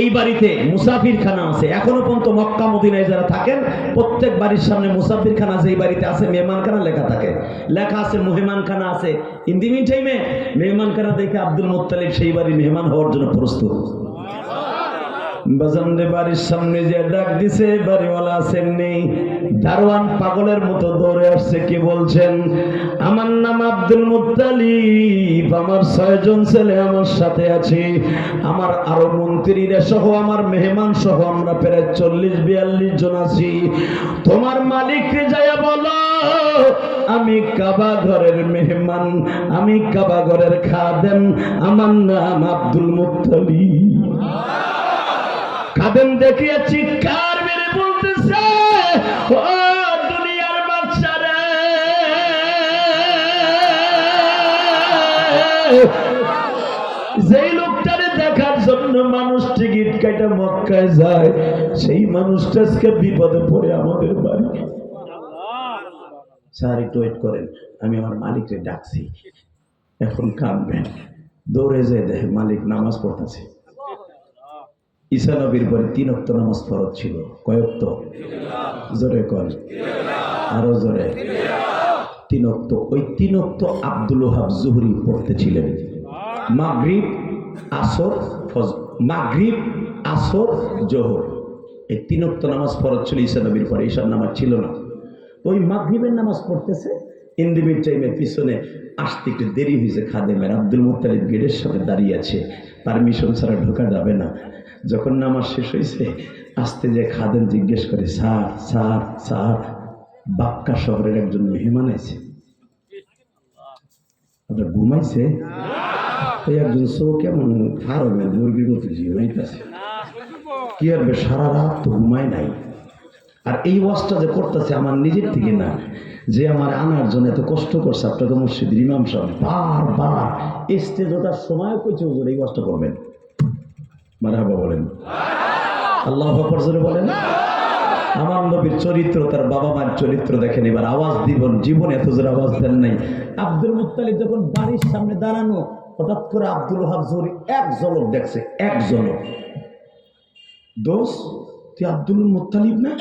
B: এই বাড়িতে মুসাফির খানা আছে। এখনো পর্যন্ত মক্কা মদিনায় যারা থাকেন প্রত্যেক বাড়ির সামনে মুসাফির খানা, যেই বাড়িতে আছে মেহমান খানা লেখা থাকে, লেখা আছে মেহমান খানা আছে। ইন দি মিন টাইমে মেহমান খানা দেখে আব্দুল মুত্তালিব সেই বাড়ির মেহমান হওয়ার জন্য প্রস্তুত। বাজানরে বাড়ির সামনে যে ডাক দিছে, বাড়িওয়ালা আছেন নেই, দারোয়ান পাগলের মতো দৌড়ে আসছে। কি বলছেন? আমার নাম আব্দুল মুত্তালিব, আমার 6 জন ছেলে আমার সাথে আছে, আমার আরো মন্ত্রীরা সহ, আমার মেহমান সহ আমরা প্রায় 40-42 জন আছি। তোমার মালিককে যাইয়া বলো আমি কাবা ঘরের মেহমান, আমি কাবা ঘরের খাদেম, আমার নাম আব্দুল মুত্তালিব। খাদেম দেখিয়া চিৎকার মেরে বলতেছে, ও দুনিয়ার বাচ্চারা, যেই লোকটারে দেখার জন্য মানুষ টিকিট কাটা মক্কায় যায়, সেই মানুষটা আজকে বিপদে পড়ে আমাদের বাড়ি। স্যার একটু ওয়েট করেন, আমি আমার মালিককে ডাকছি, এখন কাঁদবেন। দৌড়ে যায়, দেখে মালিক নামাজ পড়তেছে। ঈসা নবীর পরে 3 ওয়াক্ত নামাজ ফরজ ছিল। কয় ওয়াক্ত? জোরে কর, আরো জোরে। 3 ওয়াক্ত। ওই 3 ওয়াক্ত আব্দুল ওহাব জুহরি পড়তেছিলেন। মাগরিব, আসর, ফজর, মাগরিব, আসর, জোহর, এই 3 ওয়াক্ত নামাজ ফরজ ছিল ঈসা নবীর পরে। ঈশার নামাজ ছিল না। ওই মাগরিবের নামাজ পড়তেছে, ইন দি মিড টাইমের পিছনে আসতে একটু দেরি হয়েছে খাদেমের। আব্দুল মুত্তালিব গেটের সাথে দাঁড়িয়ে আছে, পারমিশন ছাড়া ঢোকা যাবে না। যখন নামাজ শেষ হয়েছে, আসতে যে খাদেম জিজ্ঞেস করে, স্যার স্যার স্যার, বাক্কা শহরের একজন মেহমান আছে, আপনার ঘুমাইছে? এই একজন চোখ কেমন ফারবে মুরগির মতো ঘুমাইতেছে। কি হবে, সারা রাত তো ঘুমায় নাই। আর এই ওয়াজটা যে করতেছে আমার নিজের থেকে না, যে আমার আনার জন্য এত কষ্ট করছে আপনাকে মসজিদের ইমাম সাহেব বারবার স্টেজ ওঠার সময় কইছে হুজুর এই ওয়াজটা করবেন। মারহাবা বলেন, আল্লাহু আকবার জোরে বলেন। আমার নবীর চরিত্র, তার বাবা মায়ের চরিত্র দেখেন। এবার আওয়াজ দিবেন, জীবনে এত জোরে আওয়াজ দেন নাই। আব্দুল মুত্তালিব যখন বাড়ির সামনে দাঁড়ানো, হঠাৎ করে আব্দুল ওহাব জুহরি এক ঝলক দেখছে, এক ঝলক। দোস্ত, তুই আব্দুল মুত্তালিব না?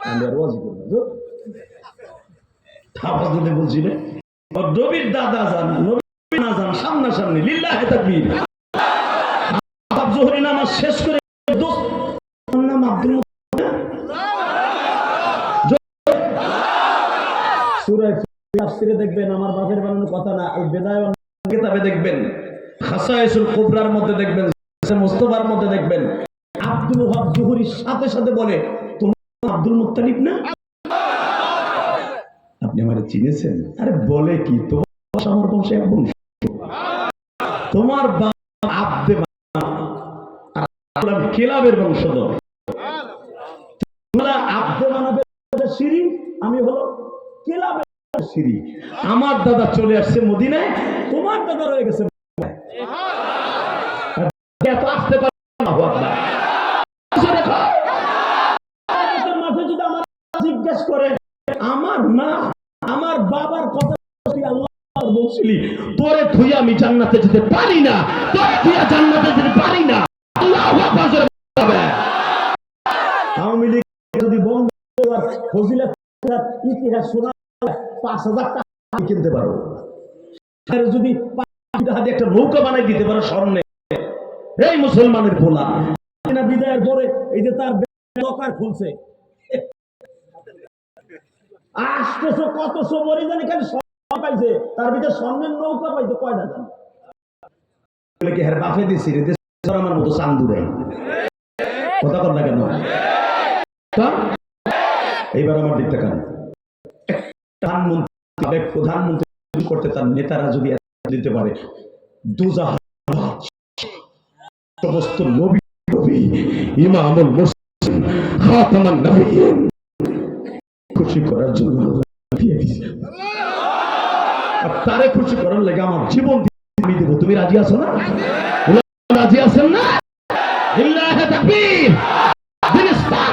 B: আমি আর ওয়াজ করবো আওয়াজ দিতে বলছি রে, নবীর দাদা জান, নবীর না জান, সামনাসামনি, লিল্লাহে তাকবীর। আব্দুল জোহরি নামাজ শেষ করে, দোস্ত নাম আব্দুল মুত্তালিব। সূরা তাফসীরে দেখবেন, আমার বাপের বানানো কথা না, আল বিদায়া ওয়ান কিতাবে দেখবেন, খাসায়েসুল কুবরার মধ্যে দেখবেন, মুস্তাফার মধ্যে দেখবেন, আব্দুল ওহাব জুহরির সাথে সাথে বলে, তোমার আব্দুল মুত্তালিব না? আপনি আমারে চিনেছেন? আরে বলে কি, তোমার আমার বংশে এক বংশ, তোমার বাবা আব্দে আর কেলাবের বংশধর, তোমরা আব্দে মানাবের সিঁড়ি, আমি হলো কেলাবের সিঁড়ি। আমার দাদা চলে আসছে মদিনায়, তোমার দাদা রয়ে গেছে এত আসতে পারে না। মাঠে যদি আমার জিজ্ঞেস করে, আমার মা আমার বাবার কথা আল্লাহ বলছিলি, তোরে থুই আমি জান্নাতে যেতে পারি না, তোরে থুইয়া জান্নাতে যেতে পারি না। আল্লাহু আকবার। আওয়ামী লীগ যদি বঙ্গ ফজিলত ইতিহাস শোনা 5,000 টাকা কিনতে পারো। আর যদি হাতে একটা নৌকা বানাই দিতে পারে স্বর্ণে, এই মুসলমানের পোলা না বিদায়ের পরে এই যে তার দরকার খুলছে আসতেছো কতশো বলে জানি খালি স্বর্ণ পাইছে, তার ভিতরে স্বর্ণের নৌকা পাইছে কয়টা জানি বলে কি হ্যাঁ বাফে দিছি রে আমার মতো চান্দুরাই কথা কর না কেন? এইবার আমার দিকটা কেন প্রধানমন্ত্রী প্রধানমন্ত্রী করতে তার নেতারা যদি দিতে পারে সমস্ত নবী নবী ইমামুল মুসলিম খাতামান নবিয়্যিন খুশি করার জন্য দিয়ে দিয়েছে। আর তারে খুশি করার লাগে আমার জীবন আমি দেব। তুমি রাজি আছো না? রাজি আছেন না? লিল্লাহি তাকবীর। দিন ইসলাম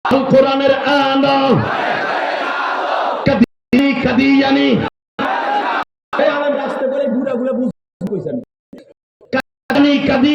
B: আল কোরআনের আলো কাদিয়ানি এই আলেম রাস্তা করে বুড়া বুঝ কইছেন কাদি